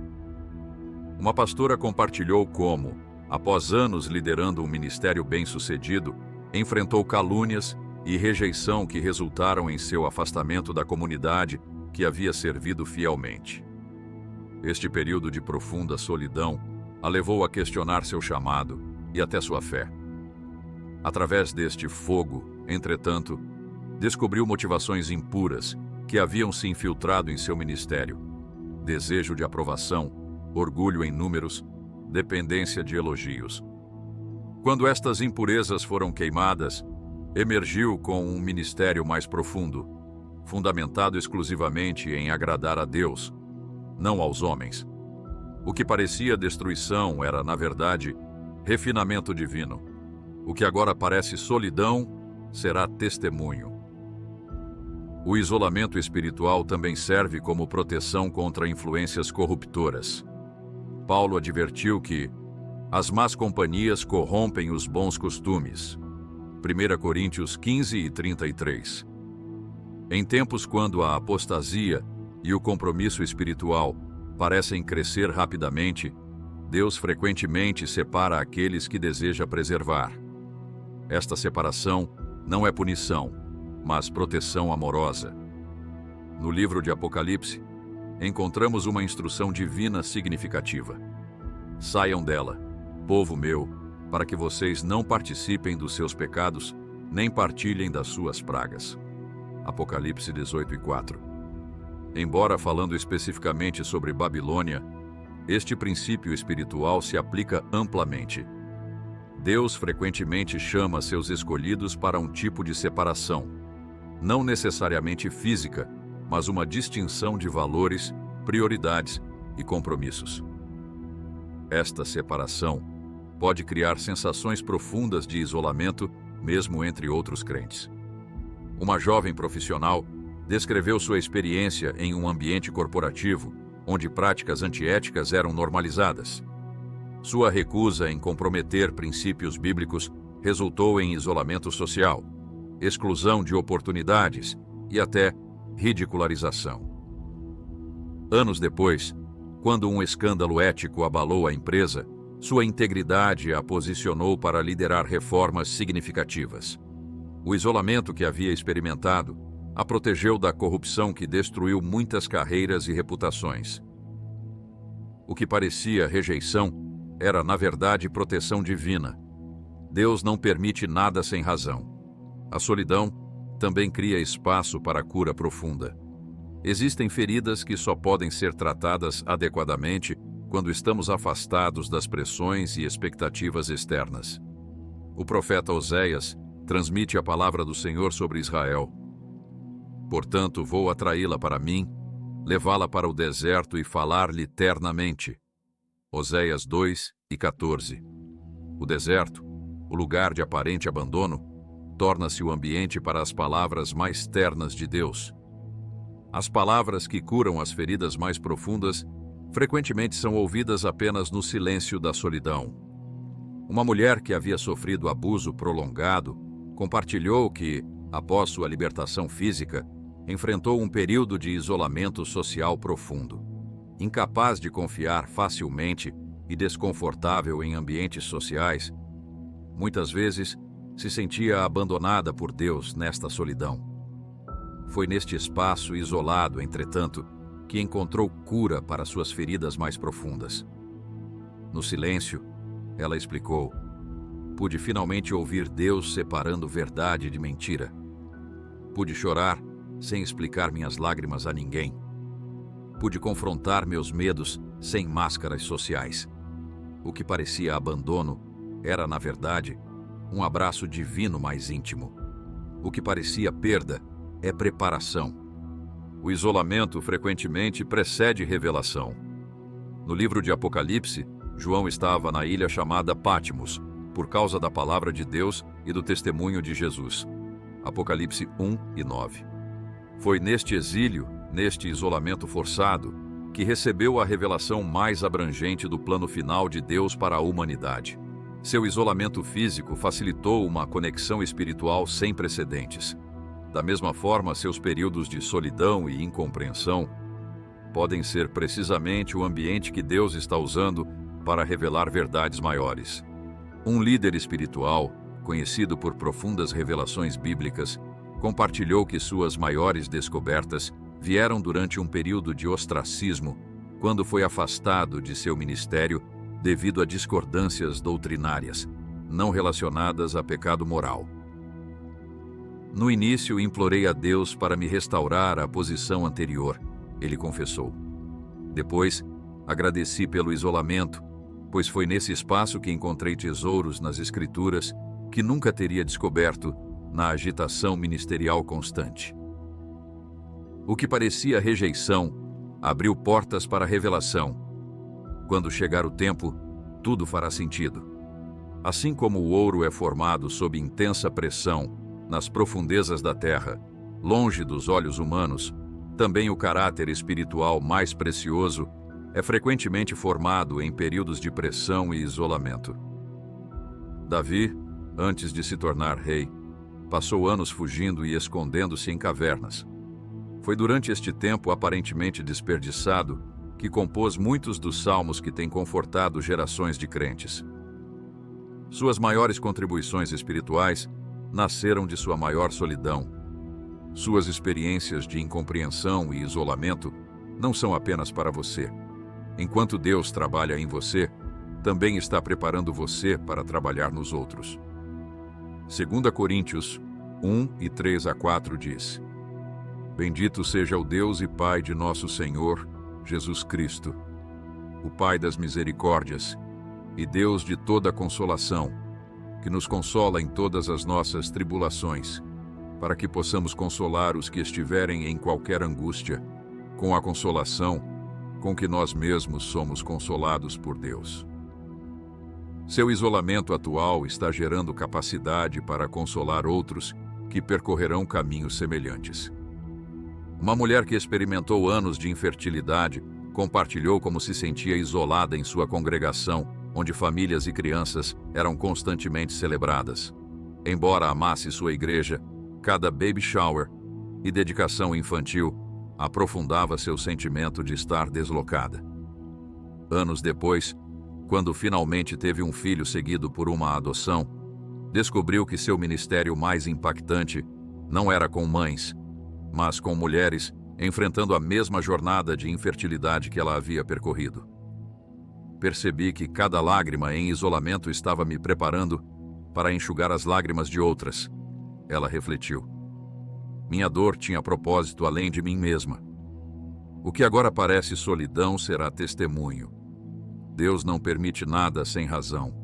Uma pastora compartilhou como, após anos liderando um ministério bem-sucedido, enfrentou calúnias e rejeição que resultaram em seu afastamento da comunidade que havia servido fielmente. Este período de profunda solidão a levou a questionar seu chamado e até sua fé. Através deste fogo, entretanto, descobriu motivações impuras que haviam se infiltrado em seu ministério: desejo de aprovação, orgulho em números, dependência de elogios. Quando estas impurezas foram queimadas, emergiu com um ministério mais profundo, fundamentado exclusivamente em agradar a Deus, não aos homens. O que parecia destruição era, na verdade, refinamento divino. O que agora parece solidão será testemunho. O isolamento espiritual também serve como proteção contra influências corruptoras. Paulo advertiu que as más companhias corrompem os bons costumes. 1 Coríntios 15:33. Em tempos quando a apostasia e o compromisso espiritual parecem crescer rapidamente, Deus frequentemente separa aqueles que deseja preservar. Esta separação não é punição, mas proteção amorosa. No livro de Apocalipse, encontramos uma instrução divina significativa. Saiam dela, povo meu, para que vocês não participem dos seus pecados, nem partilhem das suas pragas. Apocalipse 18:4. Embora falando especificamente sobre Babilônia, este princípio espiritual se aplica amplamente. Deus frequentemente chama seus escolhidos para um tipo de separação, não necessariamente física, mas uma distinção de valores, prioridades e compromissos. Esta separação pode criar sensações profundas de isolamento, mesmo entre outros crentes. Uma jovem profissional descreveu sua experiência em um ambiente corporativo, onde práticas antiéticas eram normalizadas. Sua recusa em comprometer princípios bíblicos resultou em isolamento social, exclusão de oportunidades e até ridicularização. Anos depois, quando um escândalo ético abalou a empresa, sua integridade a posicionou para liderar reformas significativas. O isolamento que havia experimentado a protegeu da corrupção que destruiu muitas carreiras e reputações. O que parecia rejeição era, na verdade, proteção divina. Deus não permite nada sem razão. A solidão também cria espaço para a cura profunda. Existem feridas que só podem ser tratadas adequadamente quando estamos afastados das pressões e expectativas externas. O profeta Oséias transmite a palavra do Senhor sobre Israel. Portanto, vou atraí-la para mim, levá-la para o deserto e falar-lhe ternamente. Oséias 2:14. O deserto, o lugar de aparente abandono, torna-se o ambiente para as palavras mais ternas de Deus. As palavras que curam as feridas mais profundas frequentemente são ouvidas apenas no silêncio da solidão. Uma mulher que havia sofrido abuso prolongado compartilhou que, após sua libertação física, enfrentou um período de isolamento social profundo. Incapaz de confiar facilmente e desconfortável em ambientes sociais, muitas vezes se sentia abandonada por Deus nesta solidão. Foi neste espaço isolado, entretanto, que encontrou cura para suas feridas mais profundas. No silêncio, ela explicou: pude finalmente ouvir Deus separando verdade de mentira. Pude chorar sem explicar minhas lágrimas a ninguém. Pude confrontar meus medos sem máscaras sociais. O que parecia abandono era, na verdade, um abraço divino mais íntimo. O que parecia perda é preparação. O isolamento frequentemente precede revelação. No livro de Apocalipse, João estava na ilha chamada Patmos, por causa da palavra de Deus e do testemunho de Jesus. Apocalipse 1:9. Foi neste exílio, neste isolamento forçado, que recebeu a revelação mais abrangente do plano final de Deus para a humanidade. Seu isolamento físico facilitou uma conexão espiritual sem precedentes. Da mesma forma, seus períodos de solidão e incompreensão podem ser precisamente o ambiente que Deus está usando para revelar verdades maiores. Um líder espiritual, conhecido por profundas revelações bíblicas, compartilhou que suas maiores descobertas vieram durante um período de ostracismo, quando foi afastado de seu ministério devido a discordâncias doutrinárias, não relacionadas a pecado moral. No início, implorei a Deus para me restaurar à posição anterior, ele confessou. Depois, agradeci pelo isolamento, pois foi nesse espaço que encontrei tesouros nas Escrituras que nunca teria descoberto na agitação ministerial constante. O que parecia rejeição abriu portas para a revelação. Quando chegar o tempo, tudo fará sentido. Assim como o ouro é formado sob intensa pressão nas profundezas da terra, longe dos olhos humanos, também o caráter espiritual mais precioso é frequentemente formado em períodos de pressão e isolamento. Davi, antes de se tornar rei, passou anos fugindo e escondendo-se em cavernas. Foi durante este tempo aparentemente desperdiçado que compôs muitos dos salmos que têm confortado gerações de crentes. Suas maiores contribuições espirituais nasceram de sua maior solidão. Suas experiências de incompreensão e isolamento não são apenas para você. Enquanto Deus trabalha em você, também está preparando você para trabalhar nos outros. 2 Coríntios 1:3-4 diz: Bendito seja o Deus e Pai de nosso Senhor, Jesus Cristo, o Pai das misericórdias e Deus de toda consolação, que nos consola em todas as nossas tribulações, para que possamos consolar os que estiverem em qualquer angústia, com a consolação com que nós mesmos somos consolados por Deus. Seu isolamento atual está gerando capacidade para consolar outros que percorrerão caminhos semelhantes. Uma mulher que experimentou anos de infertilidade compartilhou como se sentia isolada em sua congregação, onde famílias e crianças eram constantemente celebradas. Embora amasse sua igreja, cada baby shower e dedicação infantil aprofundava seu sentimento de estar deslocada. Anos depois, quando finalmente teve um filho seguido por uma adoção, descobriu que seu ministério mais impactante não era com mães, mas com mulheres enfrentando a mesma jornada de infertilidade que ela havia percorrido. Percebi que cada lágrima em isolamento estava me preparando para enxugar as lágrimas de outras. Ela refletiu. Minha dor tinha propósito além de mim mesma. O que agora parece solidão será testemunho. Deus não permite nada sem razão.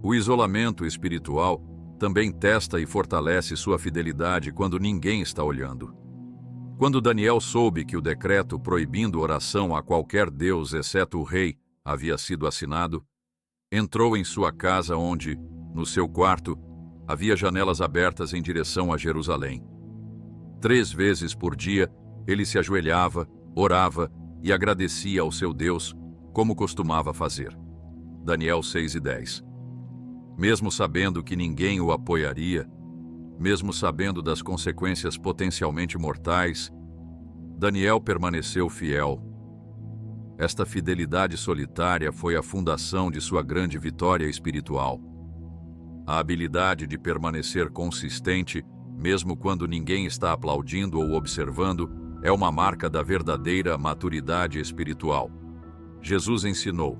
O isolamento espiritual também testa e fortalece sua fidelidade quando ninguém está olhando. Quando Daniel soube que o decreto proibindo oração a qualquer deus exceto o rei havia sido assinado, entrou em sua casa onde, no seu quarto, havia janelas abertas em direção a Jerusalém. 3 vezes por dia, ele se ajoelhava, orava e agradecia ao seu Deus, como costumava fazer. Daniel 6:10. Mesmo sabendo que ninguém o apoiaria, mesmo sabendo das consequências potencialmente mortais, Daniel permaneceu fiel. Esta fidelidade solitária foi a fundação de sua grande vitória espiritual. A habilidade de permanecer consistente, mesmo quando ninguém está aplaudindo ou observando, é uma marca da verdadeira maturidade espiritual. Jesus ensinou: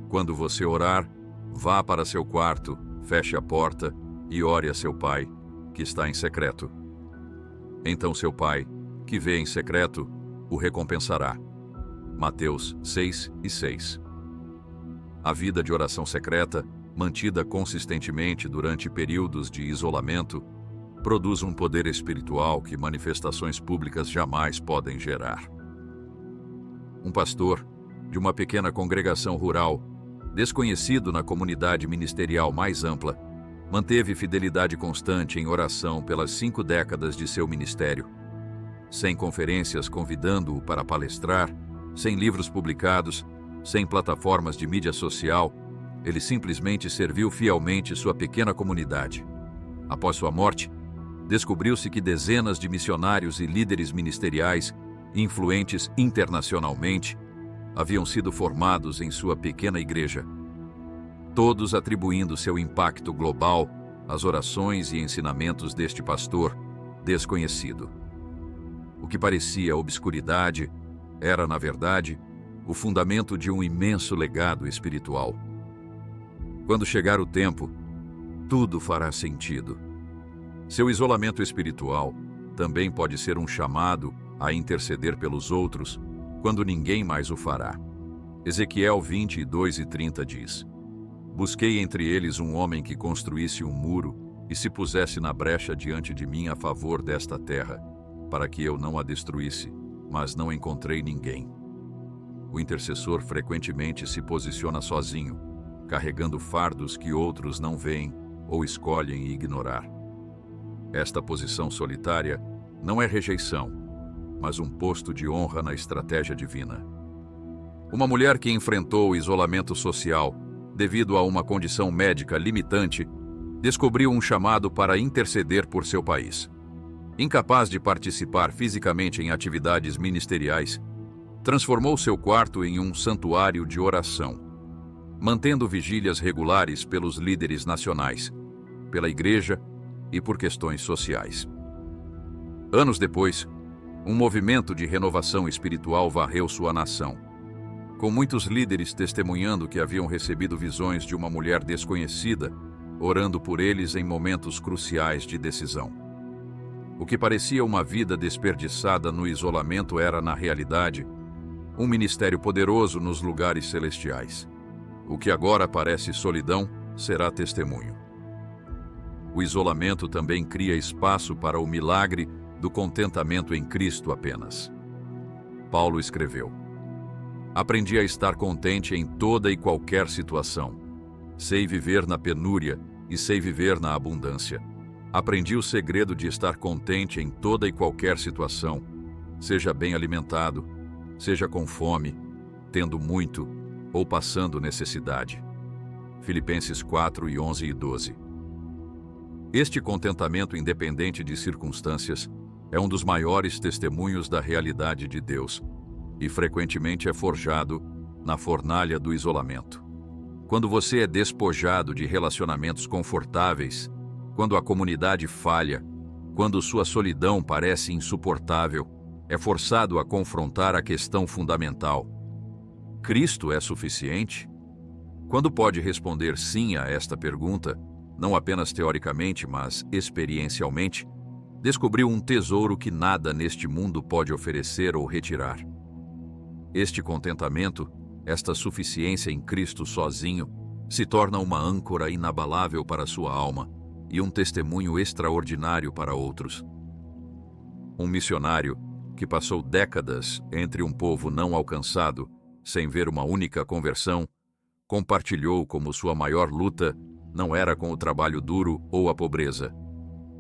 quando você orar, vá para seu quarto, feche a porta e ore a seu Pai, que está em secreto. Então seu Pai, que vê em secreto, o recompensará. Mateus 6:6. A vida de oração secreta, mantida consistentemente durante períodos de isolamento, produz um poder espiritual que manifestações públicas jamais podem gerar. Um pastor de uma pequena congregação rural, desconhecido na comunidade ministerial mais ampla, manteve fidelidade constante em oração pelas 5 décadas de seu ministério. Sem conferências convidando-o para palestrar, sem livros publicados, sem plataformas de mídia social, ele simplesmente serviu fielmente sua pequena comunidade. Após sua morte, descobriu-se que dezenas de missionários e líderes ministeriais, influentes internacionalmente, haviam sido formados em sua pequena igreja, todos atribuindo seu impacto global às orações e ensinamentos deste pastor desconhecido. O que parecia obscuridade era, na verdade, o fundamento de um imenso legado espiritual. Quando chegar o tempo, tudo fará sentido. Seu isolamento espiritual também pode ser um chamado a interceder pelos outros quando ninguém mais o fará. Ezequiel 22:30 diz: Busquei entre eles um homem que construísse um muro e se pusesse na brecha diante de mim a favor desta terra, para que eu não a destruísse, mas não encontrei ninguém. O intercessor frequentemente se posiciona sozinho, carregando fardos que outros não veem ou escolhem ignorar. Esta posição solitária não é rejeição, mas um posto de honra na estratégia divina. Uma mulher que enfrentou o isolamento social devido a uma condição médica limitante, descobriu um chamado para interceder por seu país. Incapaz de participar fisicamente em atividades ministeriais, transformou seu quarto em um santuário de oração, mantendo vigílias regulares pelos líderes nacionais, pela igreja e por questões sociais. Anos depois, um movimento de renovação espiritual varreu sua nação, com muitos líderes testemunhando que haviam recebido visões de uma mulher desconhecida, orando por eles em momentos cruciais de decisão. O que parecia uma vida desperdiçada no isolamento era, na realidade, um ministério poderoso nos lugares celestiais. O que agora parece solidão será testemunho. O isolamento também cria espaço para o milagre do contentamento em Cristo apenas. Paulo escreveu: Aprendi a estar contente em toda e qualquer situação. Sei viver na penúria e sei viver na abundância. Aprendi o segredo de estar contente em toda e qualquer situação, seja bem alimentado, seja com fome, tendo muito ou passando necessidade. Filipenses 4:11 e 12. Este contentamento independente de circunstâncias é um dos maiores testemunhos da realidade de Deus e frequentemente é forjado na fornalha do isolamento. Quando você é despojado de relacionamentos confortáveis, quando a comunidade falha, quando sua solidão parece insuportável, é forçado a confrontar a questão fundamental: Cristo é suficiente? Quando pode responder sim a esta pergunta, não apenas teoricamente, mas experiencialmente, descobriu um tesouro que nada neste mundo pode oferecer ou retirar. Este contentamento, esta suficiência em Cristo sozinho, se torna uma âncora inabalável para sua alma e um testemunho extraordinário para outros. Um missionário que passou décadas entre um povo não alcançado, sem ver uma única conversão, compartilhou como sua maior luta não era com o trabalho duro ou a pobreza,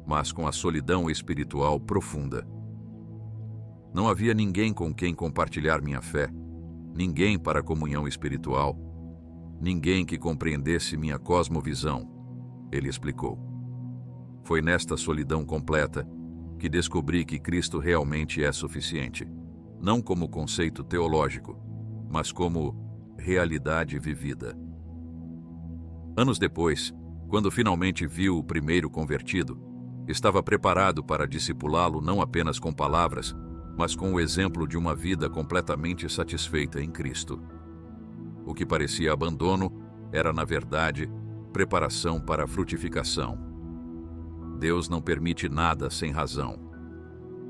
mas com a solidão espiritual profunda. Não havia ninguém com quem compartilhar minha fé, ninguém para a comunhão espiritual, ninguém que compreendesse minha cosmovisão, ele explicou. Foi nesta solidão completa que descobri que Cristo realmente é suficiente, não como conceito teológico, mas como realidade vivida. Anos depois, quando finalmente viu o primeiro convertido, estava preparado para discipulá-lo não apenas com palavras, mas com o exemplo de uma vida completamente satisfeita em Cristo. O que parecia abandono era, na verdade, preparação para a frutificação. Deus não permite nada sem razão.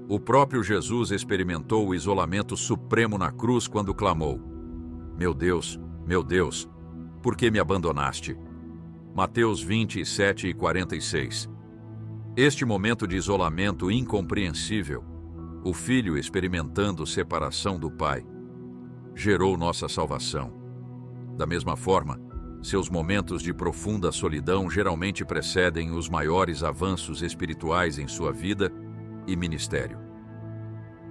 O próprio Jesus experimentou o isolamento supremo na cruz quando clamou: meu Deus, por que me abandonaste? Mateus 27:46. Este momento de isolamento incompreensível, o Filho experimentando separação do Pai, gerou nossa salvação. Da mesma forma, seus momentos de profunda solidão geralmente precedem os maiores avanços espirituais em sua vida e ministério.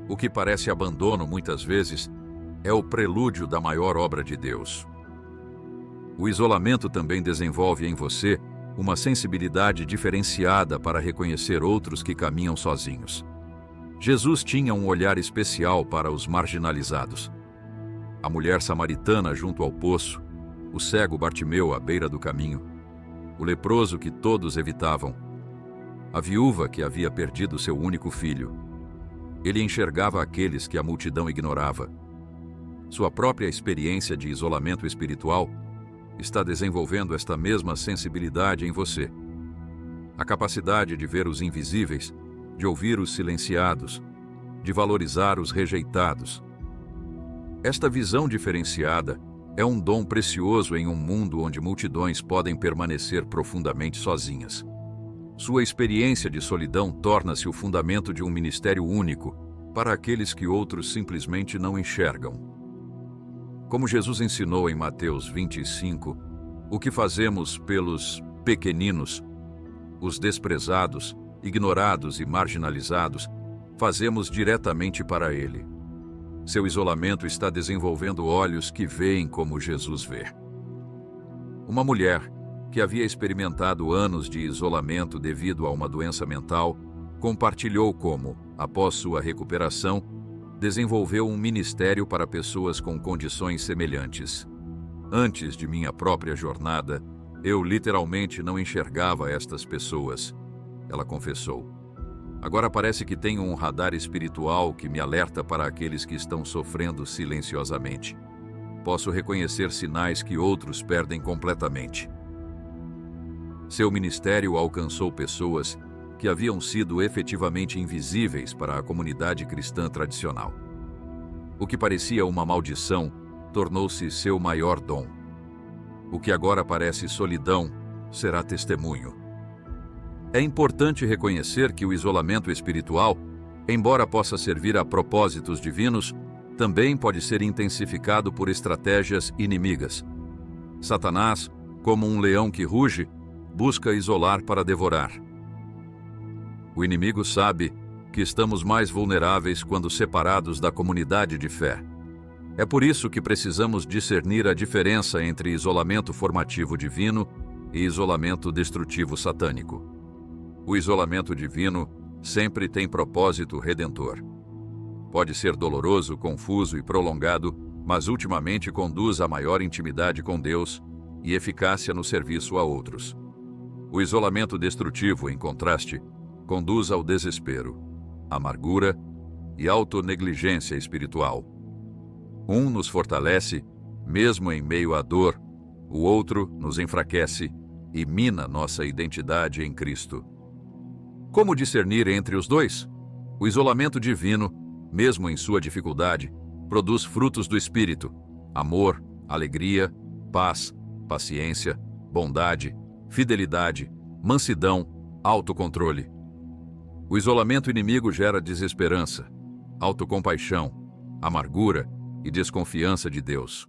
O que parece abandono muitas vezes é o prelúdio da maior obra de Deus. O isolamento também desenvolve em você uma sensibilidade diferenciada para reconhecer outros que caminham sozinhos. Jesus tinha um olhar especial para os marginalizados. A mulher samaritana junto ao poço, o cego Bartimeu à beira do caminho, o leproso que todos evitavam, a viúva que havia perdido seu único filho. Ele enxergava aqueles que a multidão ignorava. Sua própria experiência de isolamento espiritual está desenvolvendo esta mesma sensibilidade em você. A capacidade de ver os invisíveis, de ouvir os silenciados, de valorizar os rejeitados. Esta visão diferenciada é um dom precioso em um mundo onde multidões podem permanecer profundamente sozinhas. Sua experiência de solidão torna-se o fundamento de um ministério único para aqueles que outros simplesmente não enxergam. Como Jesus ensinou em Mateus 25, o que fazemos pelos pequeninos, os desprezados, ignorados e marginalizados, fazemos diretamente para Ele. Seu isolamento está desenvolvendo olhos que veem como Jesus vê. Uma mulher, que havia experimentado anos de isolamento devido a uma doença mental, compartilhou como, após sua recuperação, desenvolveu um ministério para pessoas com condições semelhantes. Antes de minha própria jornada, eu literalmente não enxergava estas pessoas, ela confessou. Agora parece que tenho um radar espiritual que me alerta para aqueles que estão sofrendo silenciosamente. Posso reconhecer sinais que outros perdem completamente. Seu ministério alcançou pessoas que haviam sido efetivamente invisíveis para a comunidade cristã tradicional. O que parecia uma maldição tornou-se seu maior dom. O que agora parece solidão será testemunho. É importante reconhecer que o isolamento espiritual, embora possa servir a propósitos divinos, também pode ser intensificado por estratégias inimigas. Satanás, como um leão que ruge, busca isolar para devorar. O inimigo sabe que estamos mais vulneráveis quando separados da comunidade de fé. É por isso que precisamos discernir a diferença entre isolamento formativo divino e isolamento destrutivo satânico. O isolamento divino sempre tem propósito redentor. Pode ser doloroso, confuso e prolongado, mas ultimamente conduz a maior intimidade com Deus e eficácia no serviço a outros. O isolamento destrutivo, em contraste, conduz ao desespero, amargura e autonegligência espiritual. Um nos fortalece, mesmo em meio à dor, o outro nos enfraquece e mina nossa identidade em Cristo. Como discernir entre os dois? O isolamento divino, mesmo em sua dificuldade, produz frutos do Espírito: amor, alegria, paz, paciência, bondade, fidelidade, mansidão, autocontrole. O isolamento inimigo gera desesperança, autocompaixão, amargura e desconfiança de Deus.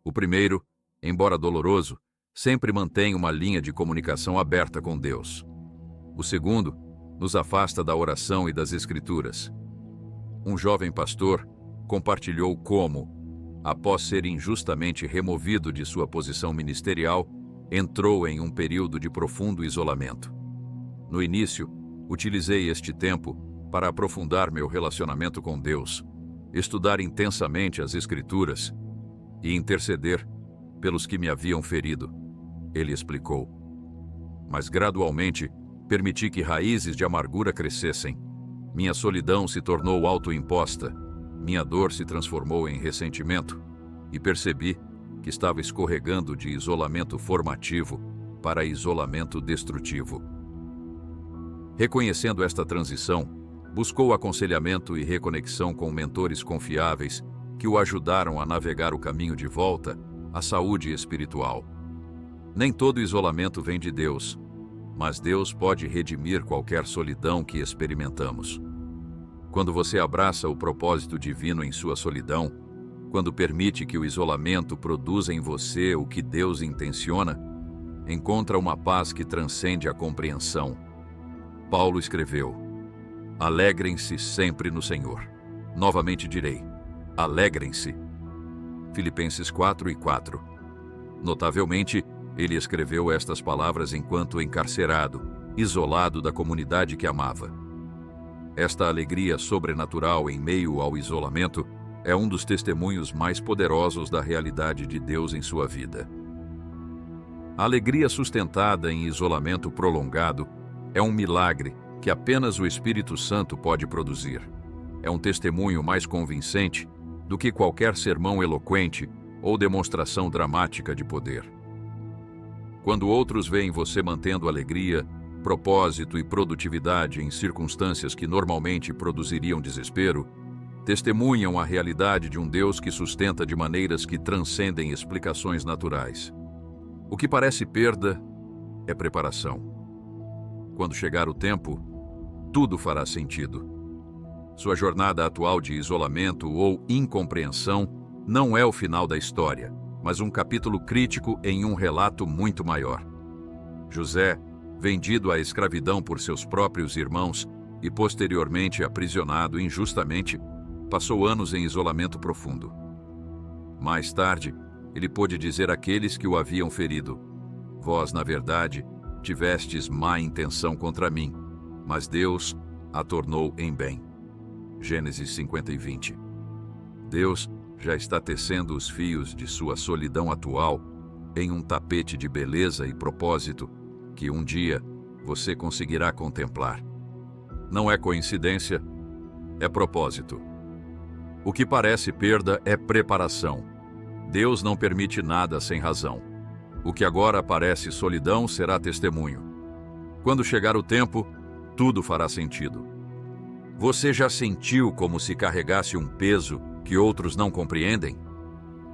O primeiro, embora doloroso, sempre mantém uma linha de comunicação aberta com Deus. O segundo, nos afasta da oração e das Escrituras. Um jovem pastor compartilhou como, após ser injustamente removido de sua posição ministerial, entrou em um período de profundo isolamento. No início, utilizei este tempo para aprofundar meu relacionamento com Deus, estudar intensamente as Escrituras e interceder pelos que me haviam ferido. Ele explicou. Mas gradualmente, permiti que raízes de amargura crescessem. Minha solidão se tornou autoimposta, minha dor se transformou em ressentimento e percebi que estava escorregando de isolamento formativo para isolamento destrutivo. Reconhecendo esta transição, buscou aconselhamento e reconexão com mentores confiáveis que o ajudaram a navegar o caminho de volta à saúde espiritual. Nem todo isolamento vem de Deus, mas Deus pode redimir qualquer solidão que experimentamos. Quando você abraça o propósito divino em sua solidão, quando permite que o isolamento produza em você o que Deus intenciona, encontra uma paz que transcende a compreensão. Paulo escreveu: alegrem-se sempre no Senhor. Novamente direi: alegrem-se. Filipenses 4:4. Notavelmente, ele escreveu estas palavras enquanto encarcerado, isolado da comunidade que amava. Esta alegria sobrenatural em meio ao isolamento é um dos testemunhos mais poderosos da realidade de Deus em sua vida. A alegria sustentada em isolamento prolongado é um milagre que apenas o Espírito Santo pode produzir. É um testemunho mais convincente do que qualquer sermão eloquente ou demonstração dramática de poder. Quando outros veem você mantendo alegria, propósito e produtividade em circunstâncias que normalmente produziriam desespero, testemunham a realidade de um Deus que sustenta de maneiras que transcendem explicações naturais. O que parece perda é preparação. Quando chegar o tempo, tudo fará sentido. Sua jornada atual de isolamento ou incompreensão não é o final da história, mas um capítulo crítico em um relato muito maior. José, vendido à escravidão por seus próprios irmãos e posteriormente aprisionado injustamente, passou anos em isolamento profundo. Mais tarde, ele pôde dizer àqueles que o haviam ferido: vós, na verdade, tivestes má intenção contra mim, mas Deus a tornou em bem. Gênesis 50:20. Deus já está tecendo os fios de sua solidão atual em um tapete de beleza e propósito que um dia você conseguirá contemplar. Não é coincidência, é propósito. O que parece perda é preparação. Deus não permite nada sem razão. O que agora parece solidão será testemunho. Quando chegar o tempo, tudo fará sentido. Você já sentiu como se carregasse um peso que outros não compreendem?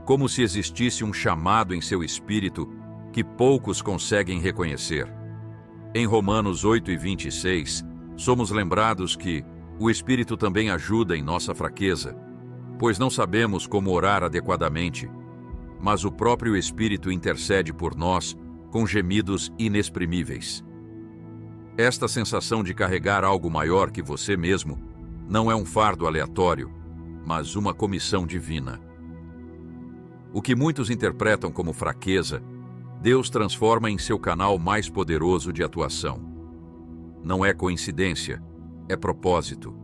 Como se existisse um chamado em seu espírito que poucos conseguem reconhecer? Em Romanos 8:26, somos lembrados que o Espírito também ajuda em nossa fraqueza, pois não sabemos como orar adequadamente, mas o próprio Espírito intercede por nós com gemidos inexprimíveis. Esta sensação de carregar algo maior que você mesmo não é um fardo aleatório, mas uma comissão divina. O que muitos interpretam como fraqueza, Deus transforma em seu canal mais poderoso de atuação. Não é coincidência, é propósito.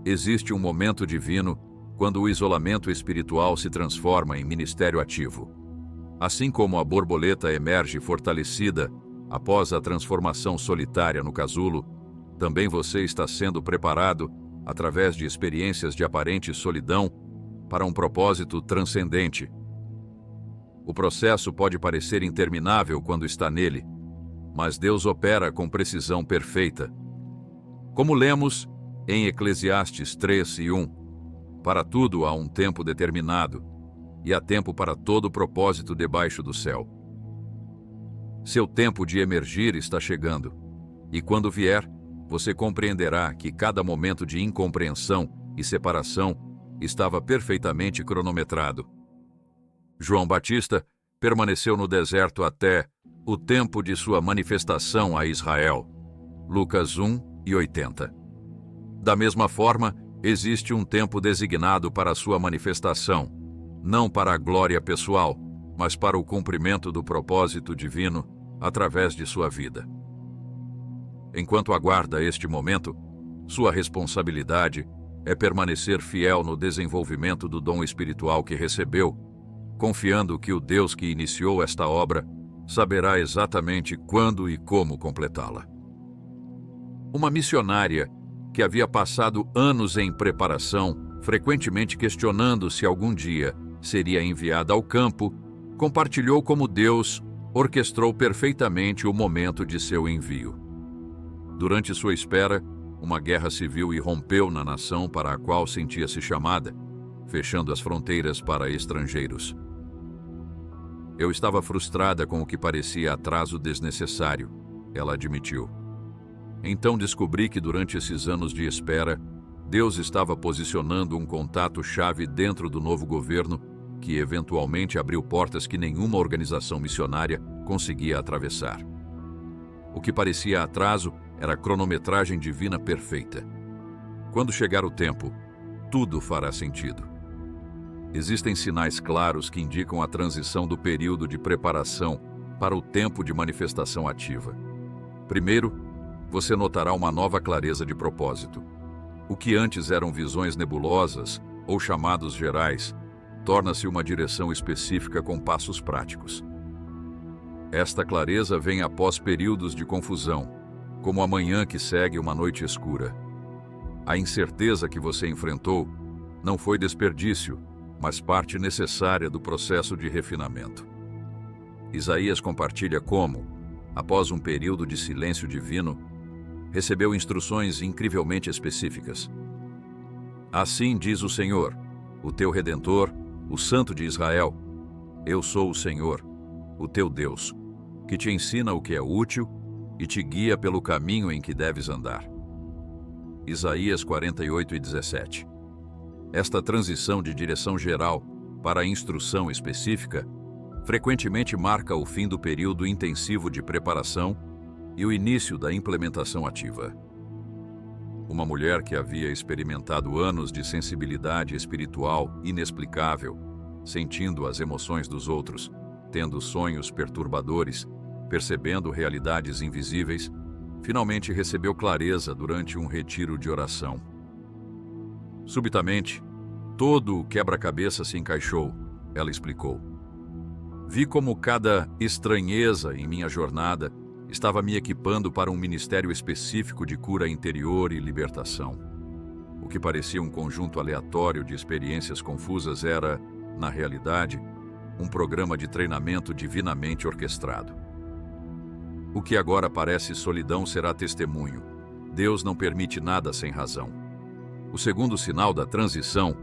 Existe um momento divino quando o isolamento espiritual se transforma em ministério ativo. Assim como a borboleta emerge fortalecida após a transformação solitária no casulo, também você está sendo preparado, através de experiências de aparente solidão, para um propósito transcendente. O processo pode parecer interminável quando está nele, mas Deus opera com precisão perfeita. Como lemos em Eclesiastes 3:1, para tudo há um tempo determinado, e há tempo para todo propósito debaixo do céu. Seu tempo de emergir está chegando, e quando vier, você compreenderá que cada momento de incompreensão e separação estava perfeitamente cronometrado. João Batista permaneceu no deserto até o tempo de sua manifestação a Israel. Lucas 1:80. Da mesma forma, existe um tempo designado para a sua manifestação, não para a glória pessoal, mas para o cumprimento do propósito divino através de sua vida. Enquanto aguarda este momento, sua responsabilidade é permanecer fiel no desenvolvimento do dom espiritual que recebeu, confiando que o Deus que iniciou esta obra saberá exatamente quando e como completá-la. Uma missionária que havia passado anos em preparação, frequentemente questionando se algum dia seria enviada ao campo, compartilhou como Deus orquestrou perfeitamente o momento de seu envio. Durante sua espera, uma guerra civil irrompeu na nação para a qual sentia-se chamada, fechando as fronteiras para estrangeiros. Eu estava frustrada com o que parecia atraso desnecessário, ela admitiu. Então descobri que durante esses anos de espera, Deus estava posicionando um contato-chave dentro do novo governo que eventualmente abriu portas que nenhuma organização missionária conseguia atravessar. O que parecia atraso era a cronometragem divina perfeita. Quando chegar o tempo, tudo fará sentido. Existem sinais claros que indicam a transição do período de preparação para o tempo de manifestação ativa. Primeiro, você notará uma nova clareza de propósito. O que antes eram visões nebulosas ou chamados gerais, torna-se uma direção específica com passos práticos. Esta clareza vem após períodos de confusão, como a manhã que segue uma noite escura. A incerteza que você enfrentou não foi desperdício, mas parte necessária do processo de refinamento. Isaías compartilha como, após um período de silêncio divino, recebeu instruções incrivelmente específicas. Assim diz o Senhor, o teu Redentor, o Santo de Israel: eu sou o Senhor, o teu Deus, que te ensina o que é útil e te guia pelo caminho em que deves andar. Isaías 48:17. Esta transição de direção geral para a instrução específica frequentemente marca o fim do período intensivo de preparação e o início da implementação ativa. Uma mulher que havia experimentado anos de sensibilidade espiritual inexplicável, sentindo as emoções dos outros, tendo sonhos perturbadores, percebendo realidades invisíveis, finalmente recebeu clareza durante um retiro de oração. Subitamente, todo o quebra-cabeça se encaixou, ela explicou. Vi como cada estranheza em minha jornada estava me equipando para um ministério específico de cura interior e libertação. O que parecia um conjunto aleatório de experiências confusas era, na realidade, um programa de treinamento divinamente orquestrado. O que agora parece solidão será testemunho. Deus não permite nada sem razão. O segundo sinal da transição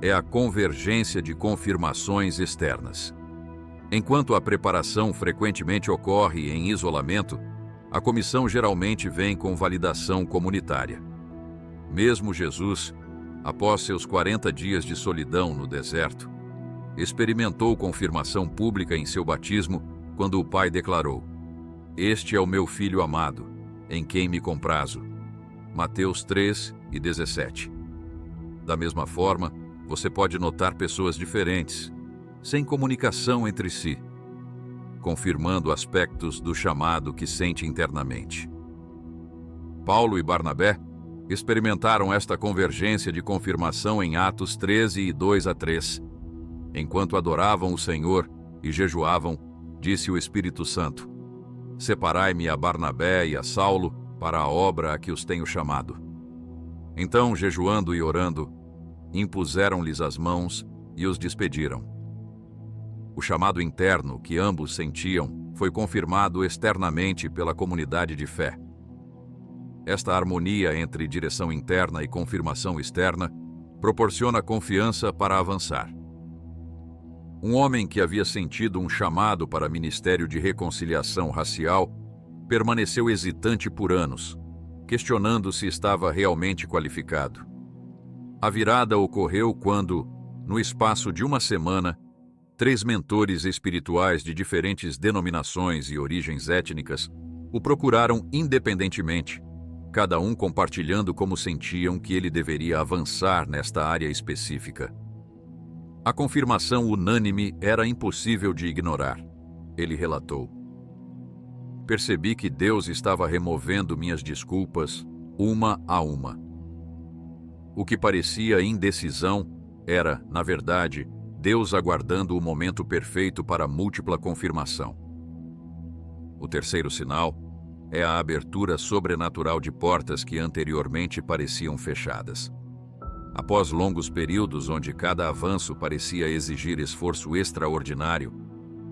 é a convergência de confirmações externas. Enquanto a preparação frequentemente ocorre em isolamento, a comissão geralmente vem com validação comunitária. Mesmo Jesus, após seus 40 dias de solidão no deserto, experimentou confirmação pública em seu batismo quando o Pai declarou: "Este é o meu Filho amado, em quem me comprazo." Mateus 3:17. Da mesma forma, você pode notar pessoas diferentes, sem comunicação entre si, confirmando aspectos do chamado que sente internamente. Paulo e Barnabé experimentaram esta convergência de confirmação em Atos 13:2-3. Enquanto adoravam o Senhor e jejuavam, disse o Espírito Santo: "Separai-me a Barnabé e a Saulo para a obra a que os tenho chamado." Então, jejuando e orando, impuseram-lhes as mãos e os despediram. O chamado interno que ambos sentiam foi confirmado externamente pela comunidade de fé. Esta harmonia entre direção interna e confirmação externa proporciona confiança para avançar. Um homem que havia sentido um chamado para ministério de reconciliação racial permaneceu hesitante por anos, questionando se estava realmente qualificado. A virada ocorreu quando, no espaço de uma semana, 3 mentores espirituais de diferentes denominações e origens étnicas o procuraram independentemente, cada um compartilhando como sentiam que ele deveria avançar nesta área específica. A confirmação unânime era impossível de ignorar. Ele relatou: percebi que Deus estava removendo minhas desculpas, uma a uma. O que parecia indecisão era, na verdade, Deus aguardando o momento perfeito para a múltipla confirmação. O terceiro sinal é a abertura sobrenatural de portas que anteriormente pareciam fechadas. Após longos períodos onde cada avanço parecia exigir esforço extraordinário,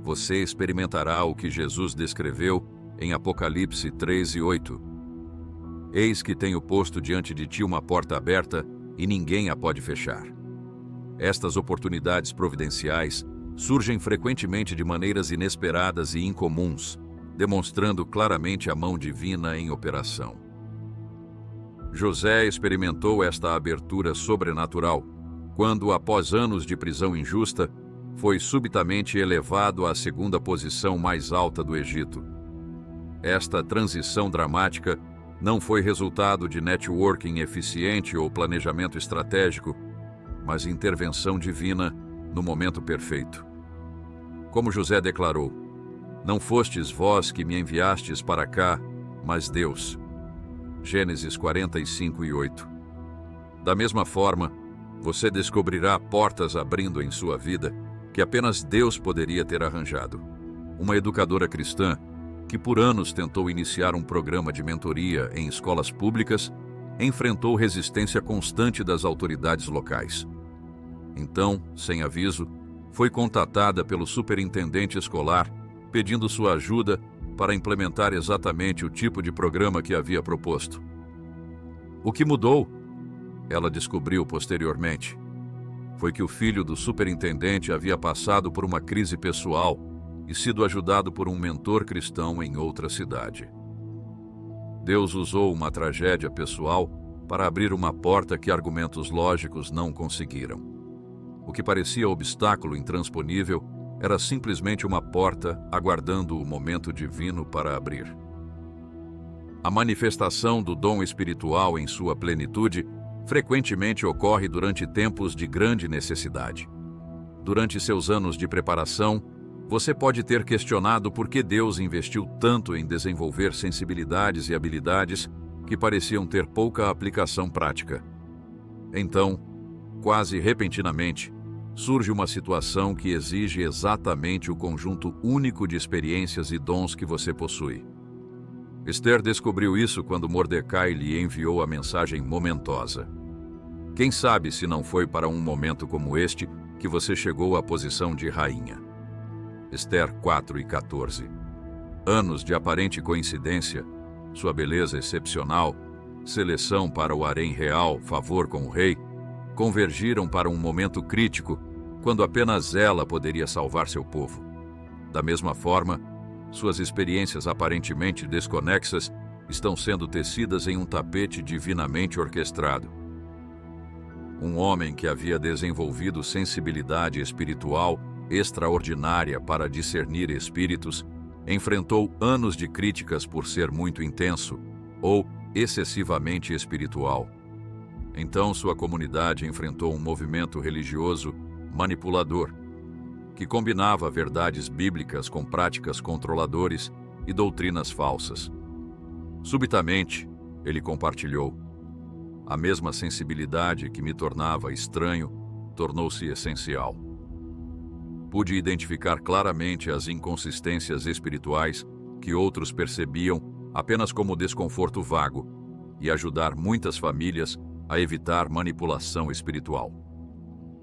você experimentará o que Jesus descreveu em Apocalipse 13:8. Eis que tenho posto diante de ti uma porta aberta e ninguém a pode fechar. Estas oportunidades providenciais surgem frequentemente de maneiras inesperadas e incomuns, demonstrando claramente a mão divina em operação. José experimentou esta abertura sobrenatural quando, após anos de prisão injusta, foi subitamente elevado à segunda posição mais alta do Egito. Esta transição dramática não foi resultado de networking eficiente ou planejamento estratégico, mas intervenção divina no momento perfeito. Como José declarou: não fostes vós que me enviastes para cá, mas Deus. Gênesis 45:8. Da mesma forma, você descobrirá portas abrindo em sua vida que apenas Deus poderia ter arranjado. Uma educadora cristã, que por anos tentou iniciar um programa de mentoria em escolas públicas, enfrentou resistência constante das autoridades locais. Então, sem aviso, foi contatada pelo superintendente escolar, pedindo sua ajuda para implementar exatamente o tipo de programa que havia proposto. O que mudou, ela descobriu posteriormente, foi que o filho do superintendente havia passado por uma crise pessoal e sido ajudado por um mentor cristão em outra cidade. Deus usou uma tragédia pessoal para abrir uma porta que argumentos lógicos não conseguiram. O que parecia obstáculo intransponível era simplesmente uma porta aguardando o momento divino para abrir. A manifestação do dom espiritual em sua plenitude frequentemente ocorre durante tempos de grande necessidade. Durante seus anos de preparação, você pode ter questionado por que Deus investiu tanto em desenvolver sensibilidades e habilidades que pareciam ter pouca aplicação prática. Então, quase repentinamente, surge uma situação que exige exatamente o conjunto único de experiências e dons que você possui. Esther descobriu isso quando Mordecai lhe enviou a mensagem momentosa. Quem sabe se não foi para um momento como este que você chegou à posição de rainha. Esther 4:14. Anos de aparente coincidência, sua beleza excepcional, seleção para o harém real, favor com o rei, convergiram para um momento crítico, quando apenas ela poderia salvar seu povo. Da mesma forma, suas experiências aparentemente desconexas estão sendo tecidas em um tapete divinamente orquestrado. Um homem que havia desenvolvido sensibilidade espiritual extraordinária para discernir espíritos, enfrentou anos de críticas por ser muito intenso ou excessivamente espiritual. Então sua comunidade enfrentou um movimento religioso manipulador, que combinava verdades bíblicas com práticas controladoras e doutrinas falsas. Subitamente, ele compartilhou: a mesma sensibilidade que me tornava estranho tornou-se essencial. Pude identificar claramente as inconsistências espirituais que outros percebiam apenas como desconforto vago e ajudar muitas famílias a evitar manipulação espiritual.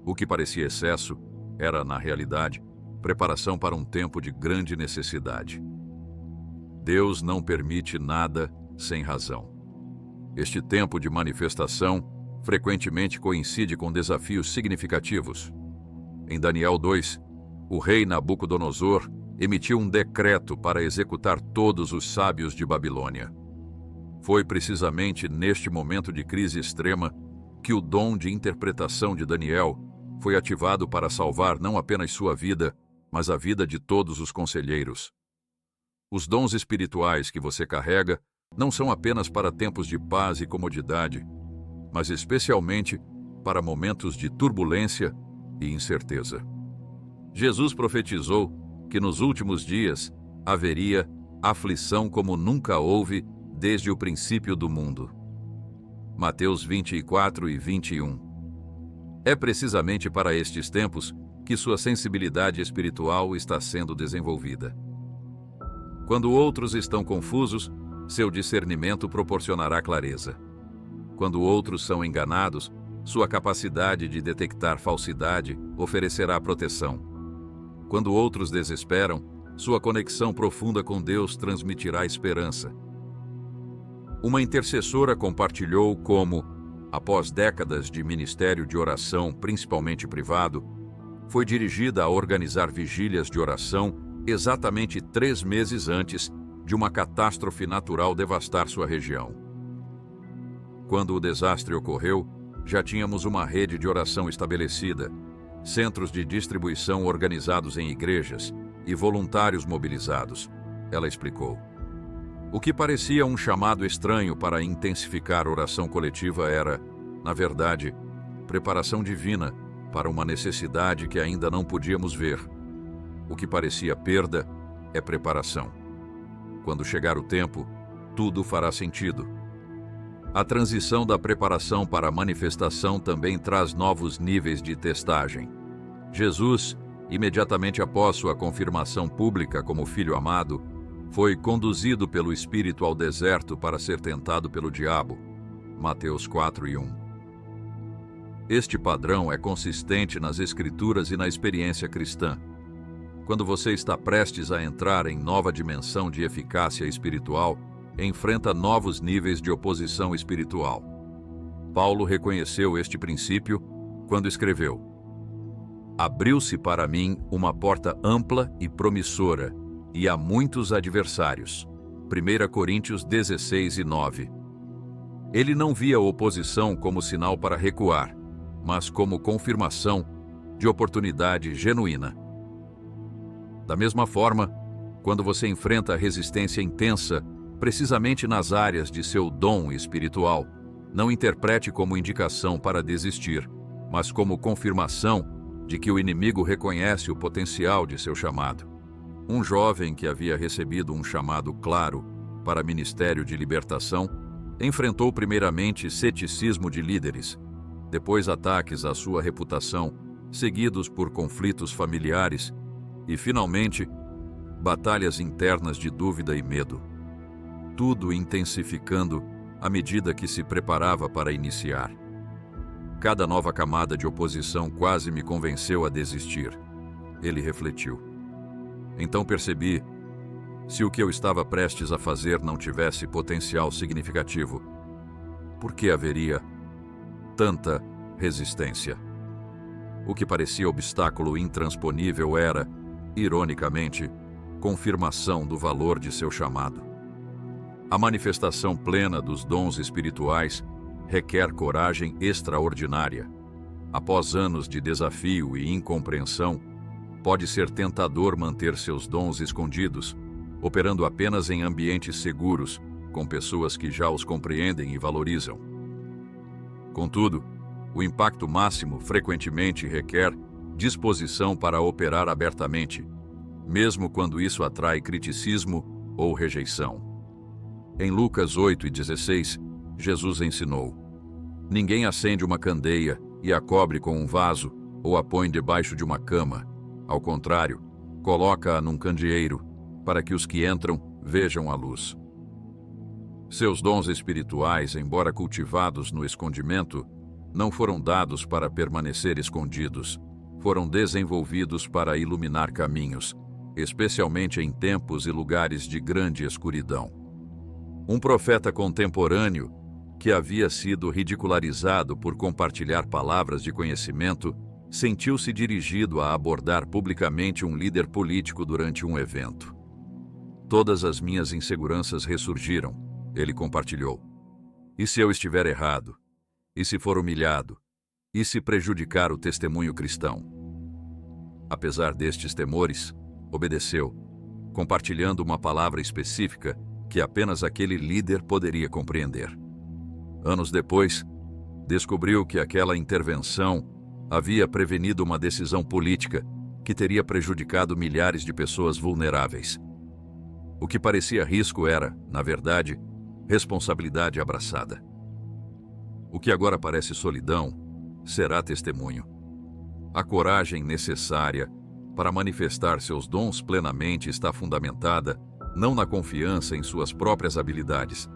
O que parecia excesso era, na realidade, preparação para um tempo de grande necessidade. Deus não permite nada sem razão. Este tempo de manifestação frequentemente coincide com desafios significativos. Em Daniel 2, o rei Nabucodonosor emitiu um decreto para executar todos os sábios de Babilônia. Foi precisamente neste momento de crise extrema que o dom de interpretação de Daniel foi ativado para salvar não apenas sua vida, mas a vida de todos os conselheiros. Os dons espirituais que você carrega não são apenas para tempos de paz e comodidade, mas especialmente para momentos de turbulência e incerteza. Jesus profetizou que nos últimos dias haveria aflição como nunca houve desde o princípio do mundo. Mateus 24 e 21. É precisamente para estes tempos que sua sensibilidade espiritual está sendo desenvolvida. Quando outros estão confusos, seu discernimento proporcionará clareza. Quando outros são enganados, sua capacidade de detectar falsidade oferecerá proteção. Quando outros desesperam, sua conexão profunda com Deus transmitirá esperança. Uma intercessora compartilhou como, após décadas de ministério de oração, principalmente privado, foi dirigida a organizar vigílias de oração exatamente 3 meses antes de uma catástrofe natural devastar sua região. Quando o desastre ocorreu, já tínhamos uma rede de oração estabelecida, centros de distribuição organizados em igrejas e voluntários mobilizados, ela explicou. O que parecia um chamado estranho para intensificar a oração coletiva era, na verdade, preparação divina para uma necessidade que ainda não podíamos ver. O que parecia perda é preparação. Quando chegar o tempo, tudo fará sentido. A transição da preparação para a manifestação também traz novos níveis de testagem. Jesus, imediatamente após sua confirmação pública como Filho amado, foi conduzido pelo Espírito ao deserto para ser tentado pelo diabo. Mateus 4 e 1. Este padrão é consistente nas Escrituras e na experiência cristã. Quando você está prestes a entrar em nova dimensão de eficácia espiritual, enfrenta novos níveis de oposição espiritual. Paulo reconheceu este princípio quando escreveu: Abriu-se para mim uma porta ampla e promissora, e há muitos adversários. 1 Coríntios 16 e 9. Ele não via oposição como sinal para recuar, mas como confirmação de oportunidade genuína. Da mesma forma, quando você enfrenta a resistência intensa, precisamente nas áreas de seu dom espiritual, não interprete como indicação para desistir, mas como confirmação de que o inimigo reconhece o potencial de seu chamado. Um jovem que havia recebido um chamado claro para ministério de libertação enfrentou primeiramente ceticismo de líderes, depois ataques à sua reputação, seguidos por conflitos familiares e, finalmente, batalhas internas de dúvida e medo. Tudo intensificando à medida que se preparava para iniciar. Cada nova camada de oposição quase me convenceu a desistir. Ele refletiu. Então percebi, se o que eu estava prestes a fazer não tivesse potencial significativo, por que haveria tanta resistência? O que parecia obstáculo intransponível era, ironicamente, confirmação do valor de seu chamado. A manifestação plena dos dons espirituais requer coragem extraordinária. Após anos de desafio e incompreensão, pode ser tentador manter seus dons escondidos, operando apenas em ambientes seguros, com pessoas que já os compreendem e valorizam. Contudo, o impacto máximo frequentemente requer disposição para operar abertamente, mesmo quando isso atrai criticismo ou rejeição. Em Lucas 8 e 16, Jesus ensinou: Ninguém acende uma candeia e a cobre com um vaso ou a põe debaixo de uma cama. Ao contrário, coloca-a num candeeiro, para que os que entram vejam a luz. Seus dons espirituais, embora cultivados no escondimento, não foram dados para permanecer escondidos, foram desenvolvidos para iluminar caminhos, especialmente em tempos e lugares de grande escuridão. Um profeta contemporâneo, que havia sido ridicularizado por compartilhar palavras de conhecimento, sentiu-se dirigido a abordar publicamente um líder político durante um evento. Todas as minhas inseguranças ressurgiram, ele compartilhou. E se eu estiver errado? E se for humilhado? E se prejudicar o testemunho cristão? Apesar destes temores, obedeceu, compartilhando uma palavra específica que apenas aquele líder poderia compreender. Anos depois, descobriu que aquela intervenção havia prevenido uma decisão política que teria prejudicado milhares de pessoas vulneráveis. O que parecia risco era, na verdade, responsabilidade abraçada. O que agora parece solidão será testemunho. A coragem necessária para manifestar seus dons plenamente está fundamentada não na confiança em suas próprias habilidades,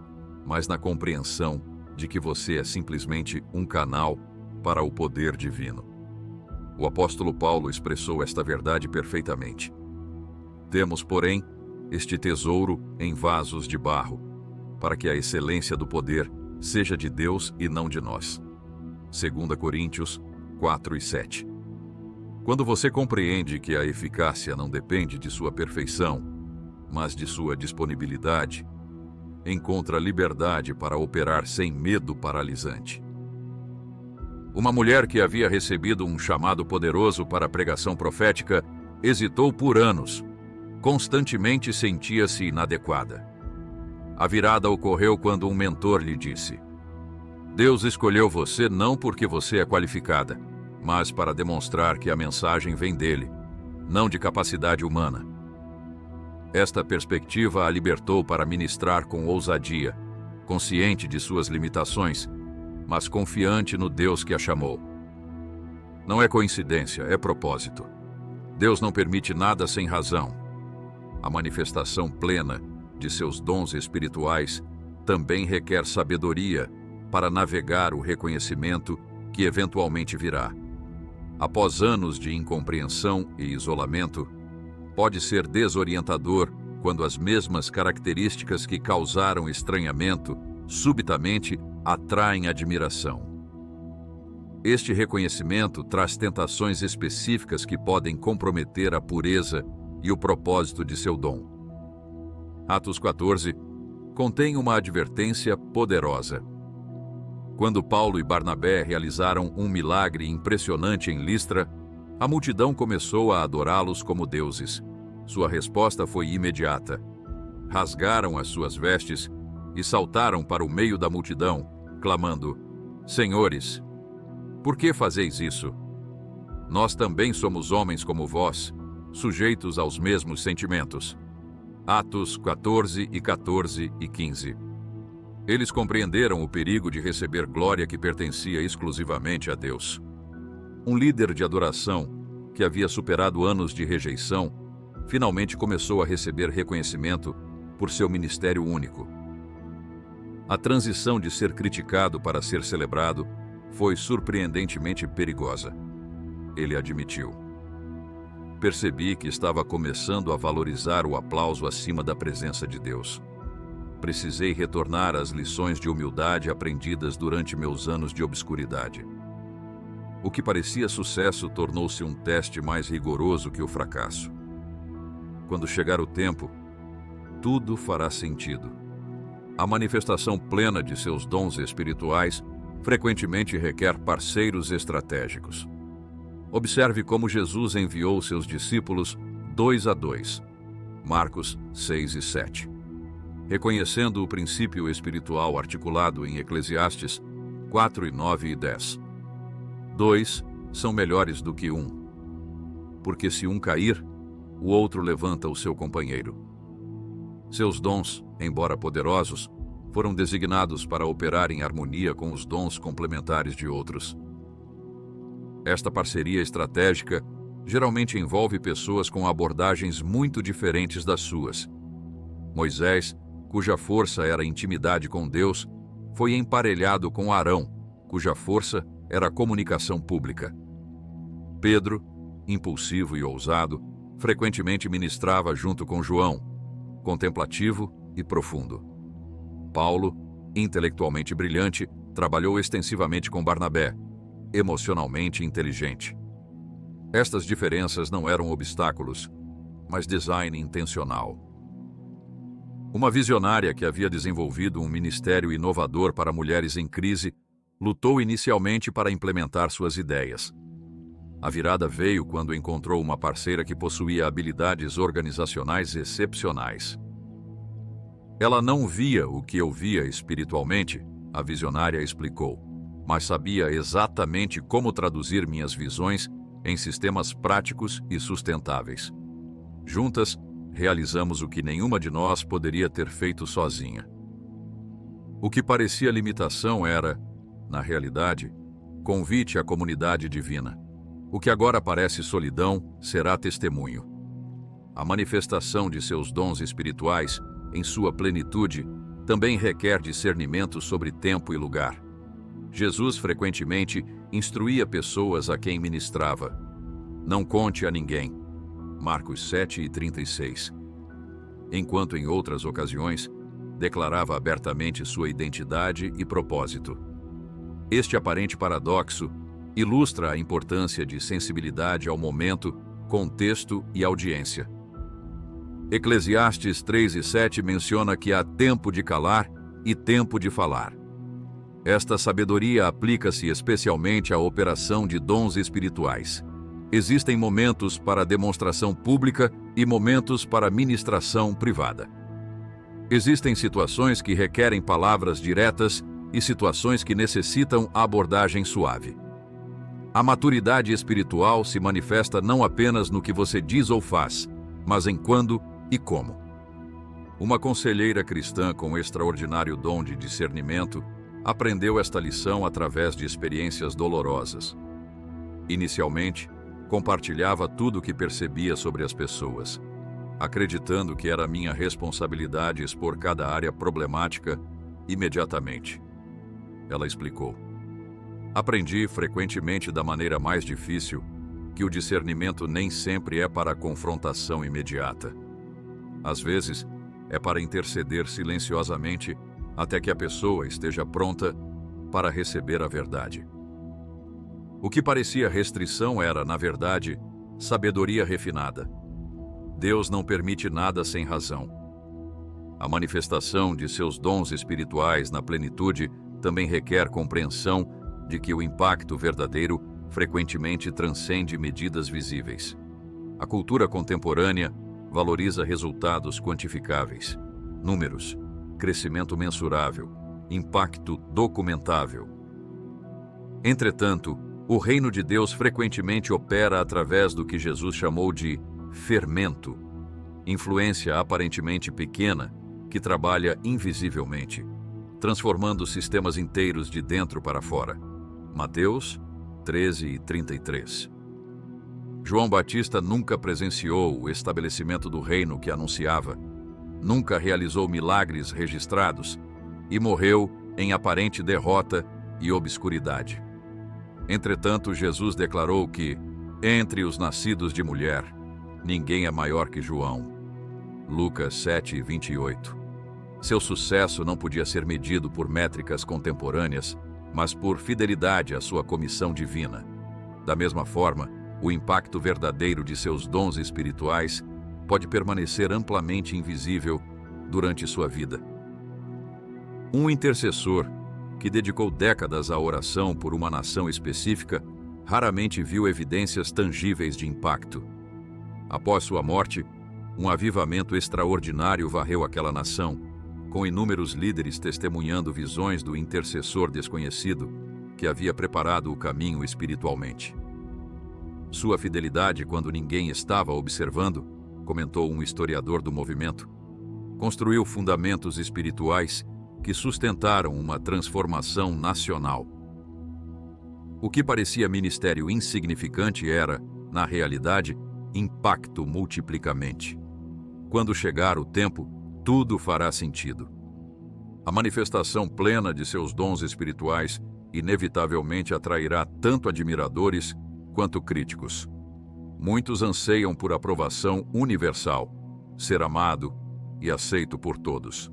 mas na compreensão de que você é simplesmente um canal para o poder divino. O apóstolo Paulo expressou esta verdade perfeitamente. Temos, porém, este tesouro em vasos de barro, para que a excelência do poder seja de Deus e não de nós. 2 Coríntios 4:7. Quando você compreende que a eficácia não depende de sua perfeição, mas de sua disponibilidade, encontra liberdade para operar sem medo paralisante. Uma mulher que havia recebido um chamado poderoso para a pregação profética hesitou por anos. Constantemente sentia-se inadequada. A virada ocorreu quando um mentor lhe disse: Deus escolheu você não porque você é qualificada, mas para demonstrar que a mensagem vem dele, não de capacidade humana. Esta perspectiva a libertou para ministrar com ousadia, consciente de suas limitações, mas confiante no Deus que a chamou. Não é coincidência, é propósito. Deus não permite nada sem razão. A manifestação plena de seus dons espirituais também requer sabedoria para navegar o reconhecimento que eventualmente virá. Após anos de incompreensão e isolamento, pode ser desorientador quando as mesmas características que causaram estranhamento subitamente atraem admiração. Este reconhecimento traz tentações específicas que podem comprometer a pureza e o propósito de seu dom. Atos 14 contém uma advertência poderosa. Quando Paulo e Barnabé realizaram um milagre impressionante em Listra, a multidão começou a adorá-los como deuses. Sua resposta foi imediata. Rasgaram as suas vestes e saltaram para o meio da multidão, clamando: Senhores, por que fazeis isso? Nós também somos homens como vós, sujeitos aos mesmos sentimentos. Atos 14 e 15. Eles compreenderam o perigo de receber glória que pertencia exclusivamente a Deus. Um líder de adoração, que havia superado anos de rejeição, finalmente começou a receber reconhecimento por seu ministério único. A transição de ser criticado para ser celebrado foi surpreendentemente perigosa. Ele admitiu: Percebi que estava começando a valorizar o aplauso acima da presença de Deus. Precisei retornar às lições de humildade aprendidas durante meus anos de obscuridade. O que parecia sucesso tornou-se um teste mais rigoroso que o fracasso. Quando chegar o tempo, tudo fará sentido. A manifestação plena de seus dons espirituais frequentemente requer parceiros estratégicos. Observe como Jesus enviou seus discípulos 2 a 2, Marcos 6 e 7. Reconhecendo o princípio espiritual articulado em Eclesiastes 4 e 9 e 10. 2 são melhores do que 1, porque se um cair, o outro levanta o seu companheiro. Seus dons, embora poderosos, foram designados para operar em harmonia com os dons complementares de outros. Esta parceria estratégica geralmente envolve pessoas com abordagens muito diferentes das suas. Moisés, cuja força era a intimidade com Deus, foi emparelhado com Arão, cuja força era a comunicação pública. Pedro, impulsivo e ousado, frequentemente ministrava junto com João, contemplativo e profundo. Paulo, intelectualmente brilhante, trabalhou extensivamente com Barnabé, emocionalmente inteligente. Estas diferenças não eram obstáculos, mas design intencional. Uma visionária que havia desenvolvido um ministério inovador para mulheres em crise lutou inicialmente para implementar suas ideias. A virada veio quando encontrou uma parceira que possuía habilidades organizacionais excepcionais. Ela não via o que eu via espiritualmente, a visionária explicou, mas sabia exatamente como traduzir minhas visões em sistemas práticos e sustentáveis. Juntas, realizamos o que nenhuma de nós poderia ter feito sozinha. O que parecia limitação era, na realidade, convite à comunidade divina. O que agora parece solidão será testemunho. A manifestação de seus dons espirituais, em sua plenitude, também requer discernimento sobre tempo e lugar. Jesus frequentemente instruía pessoas a quem ministrava. Não conte a ninguém. Marcos 7:36. Enquanto em outras ocasiões, declarava abertamente sua identidade e propósito. Este aparente paradoxo ilustra a importância de sensibilidade ao momento, contexto e audiência. Eclesiastes 3:7 menciona que há tempo de calar e tempo de falar. Esta sabedoria aplica-se especialmente à operação de dons espirituais. Existem momentos para demonstração pública e momentos para ministração privada. Existem situações que requerem palavras diretas e situações que necessitam abordagem suave. A maturidade espiritual se manifesta não apenas no que você diz ou faz, mas em quando e como. Uma conselheira cristã com extraordinário dom de discernimento aprendeu esta lição através de experiências dolorosas. Inicialmente, compartilhava tudo o que percebia sobre as pessoas, acreditando que era minha responsabilidade expor cada área problemática imediatamente. Ela explicou: aprendi frequentemente da maneira mais difícil que o discernimento nem sempre é para a confrontação imediata. Às vezes, é para interceder silenciosamente até que a pessoa esteja pronta para receber a verdade. O que parecia restrição era, na verdade, sabedoria refinada. Deus não permite nada sem razão. A manifestação de seus dons espirituais na plenitude também requer compreensão de que o impacto verdadeiro frequentemente transcende medidas visíveis. A cultura contemporânea valoriza resultados quantificáveis, números, crescimento mensurável, impacto documentável. Entretanto, o reino de Deus frequentemente opera através do que Jesus chamou de fermento, influência aparentemente pequena que trabalha invisivelmente, transformando sistemas inteiros de dentro para fora. Mateus 13:33. João Batista nunca presenciou o estabelecimento do reino que anunciava, nunca realizou milagres registrados e morreu em aparente derrota e obscuridade. Entretanto, Jesus declarou que, entre os nascidos de mulher, ninguém é maior que João. Lucas 7:28. Seu sucesso não podia ser medido por métricas contemporâneas, mas por fidelidade à sua comissão divina. Da mesma forma, o impacto verdadeiro de seus dons espirituais pode permanecer amplamente invisível durante sua vida. Um intercessor que dedicou décadas à oração por uma nação específica raramente viu evidências tangíveis de impacto. Após sua morte, um avivamento extraordinário varreu aquela nação, com inúmeros líderes testemunhando visões do intercessor desconhecido que havia preparado o caminho espiritualmente. Sua fidelidade quando ninguém estava observando, comentou um historiador do movimento, construiu fundamentos espirituais que sustentaram uma transformação nacional. O que parecia ministério insignificante era, na realidade, impacto multiplicamente. Quando chegar o tempo, tudo fará sentido. A manifestação plena de seus dons espirituais inevitavelmente atrairá tanto admiradores quanto críticos. Muitos anseiam por aprovação universal, ser amado e aceito por todos.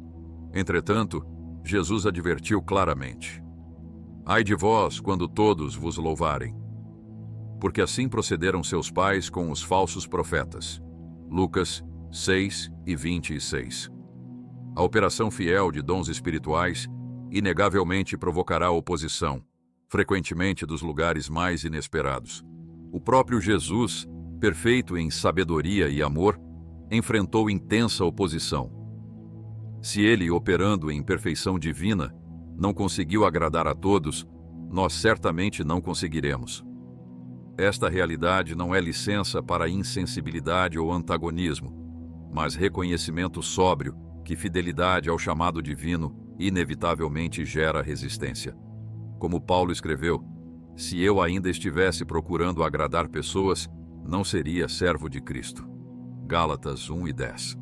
Entretanto, Jesus advertiu claramente: ai de vós quando todos vos louvarem. porque assim procederam seus pais com os falsos profetas. Lucas 6 e 26. A operação fiel de dons espirituais inegavelmente provocará oposição, frequentemente dos lugares mais inesperados. O próprio Jesus, perfeito em sabedoria e amor, enfrentou intensa oposição. Se ele, operando em perfeição divina, não conseguiu agradar a todos, nós certamente não conseguiremos. Esta realidade não é licença para insensibilidade ou antagonismo, mas reconhecimento sóbrio que fidelidade ao chamado divino inevitavelmente gera resistência. Como Paulo escreveu, se eu ainda estivesse procurando agradar pessoas, não seria servo de Cristo. Gálatas 1 e 10.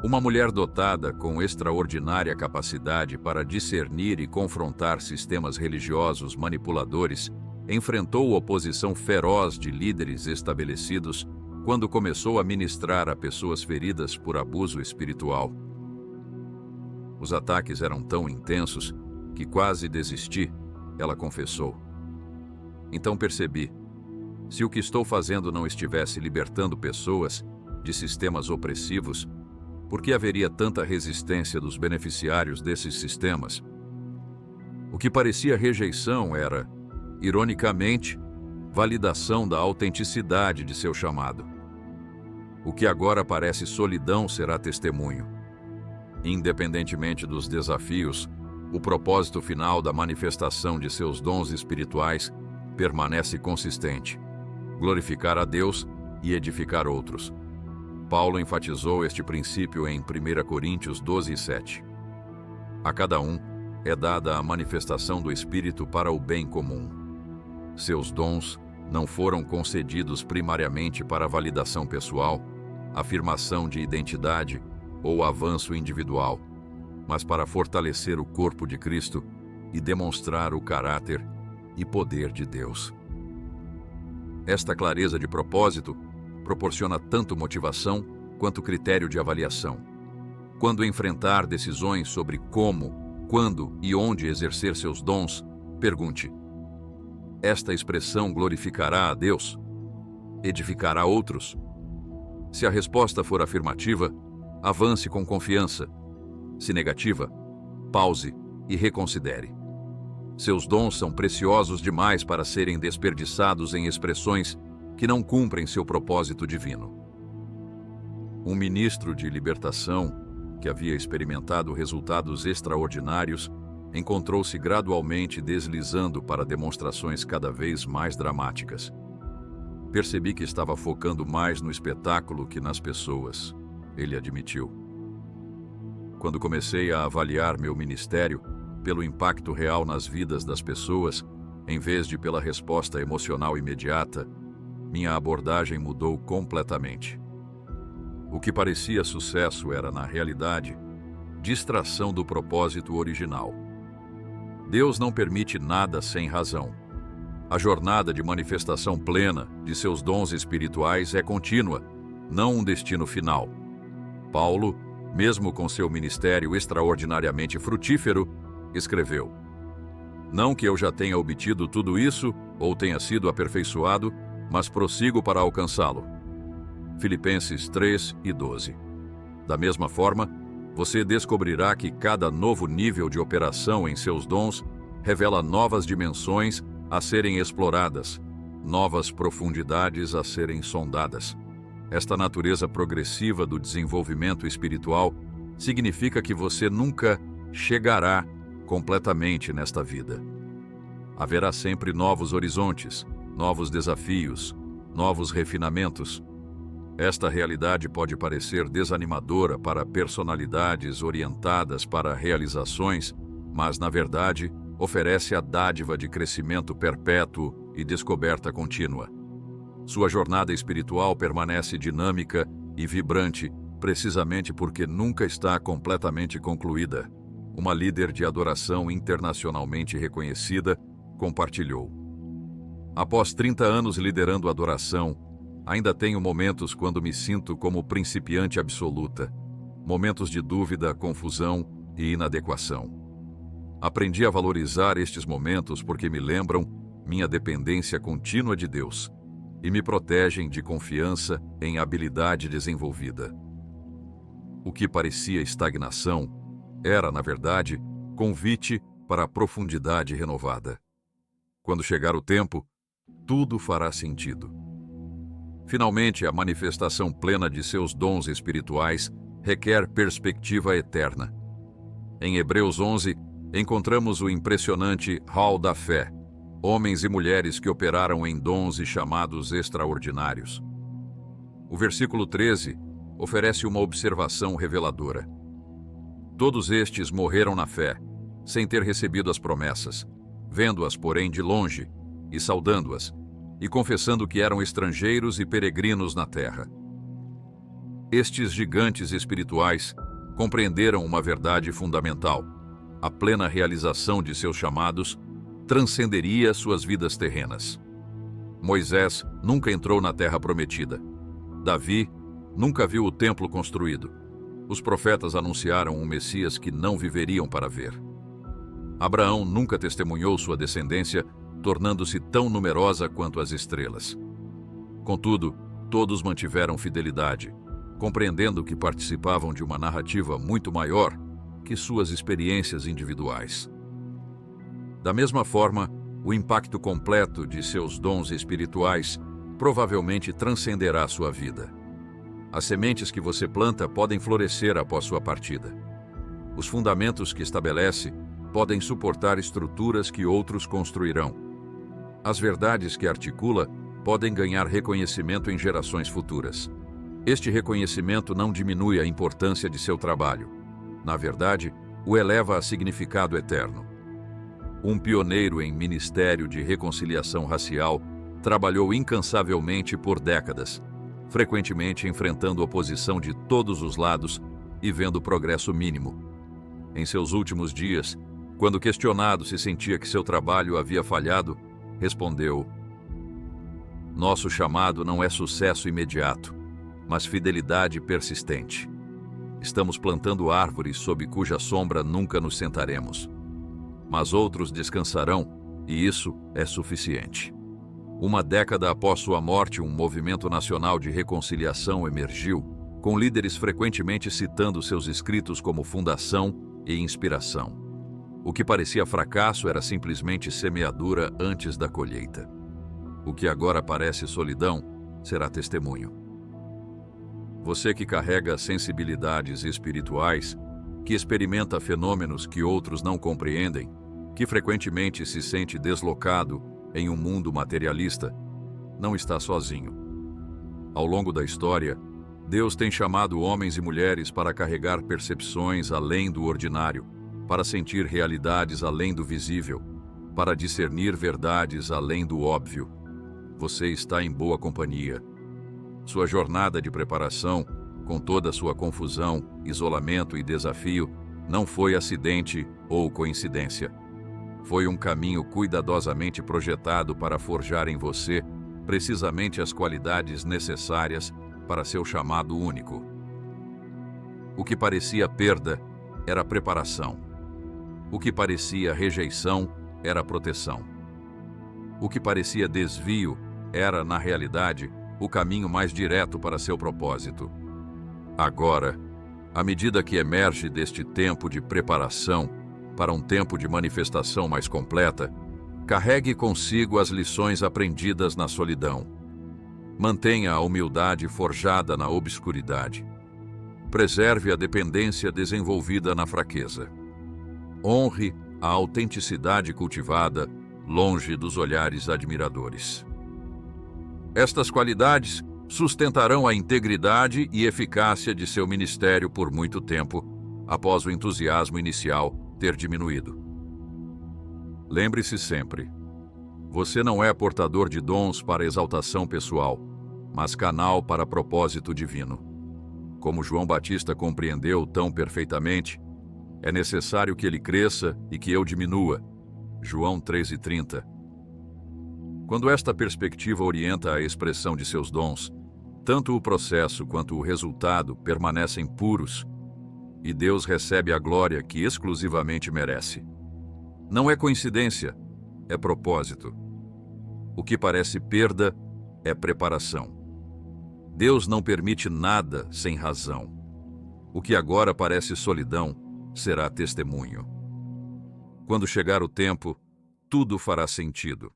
Uma mulher dotada com extraordinária capacidade para discernir e confrontar sistemas religiosos manipuladores enfrentou oposição feroz de líderes estabelecidos quando começou a ministrar a pessoas feridas por abuso espiritual. Os ataques eram tão intensos que quase desisti, ela confessou. Então percebi, se o que estou fazendo não estivesse libertando pessoas de sistemas opressivos, por que haveria tanta resistência dos beneficiários desses sistemas? O que parecia rejeição era, ironicamente, validação da autenticidade de seu chamado. O que agora parece solidão será testemunho. Independentemente dos desafios, o propósito final da manifestação de seus dons espirituais permanece consistente: glorificar a Deus e edificar outros. Paulo enfatizou este princípio em 1 Coríntios 12:7. A cada um é dada a manifestação do Espírito para o bem comum. Seus dons não foram concedidos primariamente para validação pessoal, afirmação de identidade ou avanço individual, mas para fortalecer o corpo de Cristo e demonstrar o caráter e poder de Deus. Esta clareza de propósito proporciona tanto motivação quanto critério de avaliação. Quando enfrentar decisões sobre como, quando e onde exercer seus dons, pergunte: esta expressão glorificará a Deus? Edificará outros? Se a resposta for afirmativa, avance com confiança. Se negativa, pause e reconsidere. Seus dons são preciosos demais para serem desperdiçados em expressões que não cumprem seu propósito divino. Um ministro de libertação, que havia experimentado resultados extraordinários, encontrou-se gradualmente deslizando para demonstrações cada vez mais dramáticas. Percebi que estava focando mais no espetáculo que nas pessoas, ele admitiu. Quando comecei a avaliar meu ministério pelo impacto real nas vidas das pessoas, em vez de pela resposta emocional imediata, minha abordagem mudou completamente. O que parecia sucesso era, na realidade, distração do propósito original. Deus não permite nada sem razão. A jornada de manifestação plena de seus dons espirituais é contínua, não um destino final. Paulo, mesmo com seu ministério extraordinariamente frutífero, escreveu: não que eu já tenha obtido tudo isso ou tenha sido aperfeiçoado, mas prossigo para alcançá-lo. Filipenses 3 e 12. Da mesma forma, você descobrirá que cada novo nível de operação em seus dons revela novas dimensões a serem exploradas, novas profundidades a serem sondadas. Esta natureza progressiva do desenvolvimento espiritual significa que você nunca chegará completamente nesta vida. Haverá sempre novos horizontes, novos desafios, novos refinamentos. Esta realidade pode parecer desanimadora para personalidades orientadas para realizações, mas, na verdade, oferece a dádiva de crescimento perpétuo e descoberta contínua. Sua jornada espiritual permanece dinâmica e vibrante, precisamente porque nunca está completamente concluída. Uma líder de adoração internacionalmente reconhecida compartilhou: após 30 anos liderando a adoração, ainda tenho momentos quando me sinto como principiante absoluta, momentos de dúvida, confusão e inadequação. Aprendi a valorizar estes momentos porque me lembram minha dependência contínua de Deus e me protegem de confiança em habilidade desenvolvida. O que parecia estagnação era, na verdade, convite para a profundidade renovada. Quando chegar o tempo, tudo fará sentido. Finalmente, a manifestação plena de seus dons espirituais requer perspectiva eterna. Em Hebreus 11, encontramos o impressionante Hall da Fé, homens e mulheres que operaram em dons e chamados extraordinários. O versículo 13 oferece uma observação reveladora. Todos estes morreram na fé, sem ter recebido as promessas, vendo-as, porém, de longe, e saudando-as, e confessando que eram estrangeiros e peregrinos na terra. Estes gigantes espirituais compreenderam uma verdade fundamental: a plena realização de seus chamados transcenderia suas vidas terrenas. Moisés nunca entrou na terra prometida. Davi nunca viu o templo construído. Os profetas anunciaram um Messias que não viveriam para ver. Abraão nunca testemunhou sua descendência, tornando-se tão numerosa quanto as estrelas. Contudo, todos mantiveram fidelidade, compreendendo que participavam de uma narrativa muito maior que suas experiências individuais. Da mesma forma, o impacto completo de seus dons espirituais provavelmente transcenderá sua vida. As sementes que você planta podem florescer após sua partida. Os fundamentos que estabelece podem suportar estruturas que outros construirão. As verdades que articula podem ganhar reconhecimento em gerações futuras. Este reconhecimento não diminui a importância de seu trabalho. Na verdade, o eleva a significado eterno. Um pioneiro em ministério de reconciliação racial trabalhou incansavelmente por décadas, frequentemente enfrentando oposição de todos os lados e vendo progresso mínimo. Em seus últimos dias, quando questionado se sentia que seu trabalho havia falhado, respondeu: "Nosso chamado não é sucesso imediato, mas fidelidade persistente. Estamos plantando árvores sob cuja sombra nunca nos sentaremos. Mas outros descansarão, e isso é suficiente." Uma década após sua morte, um movimento nacional de reconciliação emergiu, com líderes frequentemente citando seus escritos como fundação e inspiração. O que parecia fracasso era simplesmente semeadura antes da colheita. O que agora parece solidão será testemunho. Você que carrega sensibilidades espirituais, que experimenta fenômenos que outros não compreendem, que frequentemente se sente deslocado em um mundo materialista, não está sozinho. Ao longo da história, Deus tem chamado homens e mulheres para carregar percepções além do ordinário, para sentir realidades além do visível, para discernir verdades além do óbvio. Você está em boa companhia. Sua jornada de preparação, com toda a sua confusão, isolamento e desafio, não foi acidente ou coincidência. Foi um caminho cuidadosamente projetado para forjar em você precisamente as qualidades necessárias para seu chamado único. O que parecia perda era preparação. O que parecia rejeição era proteção. O que parecia desvio era, na realidade, o caminho mais direto para seu propósito. Agora, à medida que emerge deste tempo de preparação para um tempo de manifestação mais completa, carregue consigo as lições aprendidas na solidão. Mantenha a humildade forjada na obscuridade. Preserve a dependência desenvolvida na fraqueza. Honre a autenticidade cultivada longe dos olhares admiradores. Estas qualidades sustentarão a integridade e eficácia de seu ministério por muito tempo, após o entusiasmo inicial ter diminuído. Lembre-se sempre: você não é portador de dons para exaltação pessoal, mas canal para propósito divino. Como João Batista compreendeu tão perfeitamente, é necessário que ele cresça e que eu diminua. João 13:30. Quando esta perspectiva orienta a expressão de seus dons, tanto o processo quanto o resultado permanecem puros, e Deus recebe a glória que exclusivamente merece. Não é coincidência, é propósito. O que parece perda é preparação. Deus não permite nada sem razão. O que agora parece solidão será testemunho. Quando chegar o tempo, tudo fará sentido.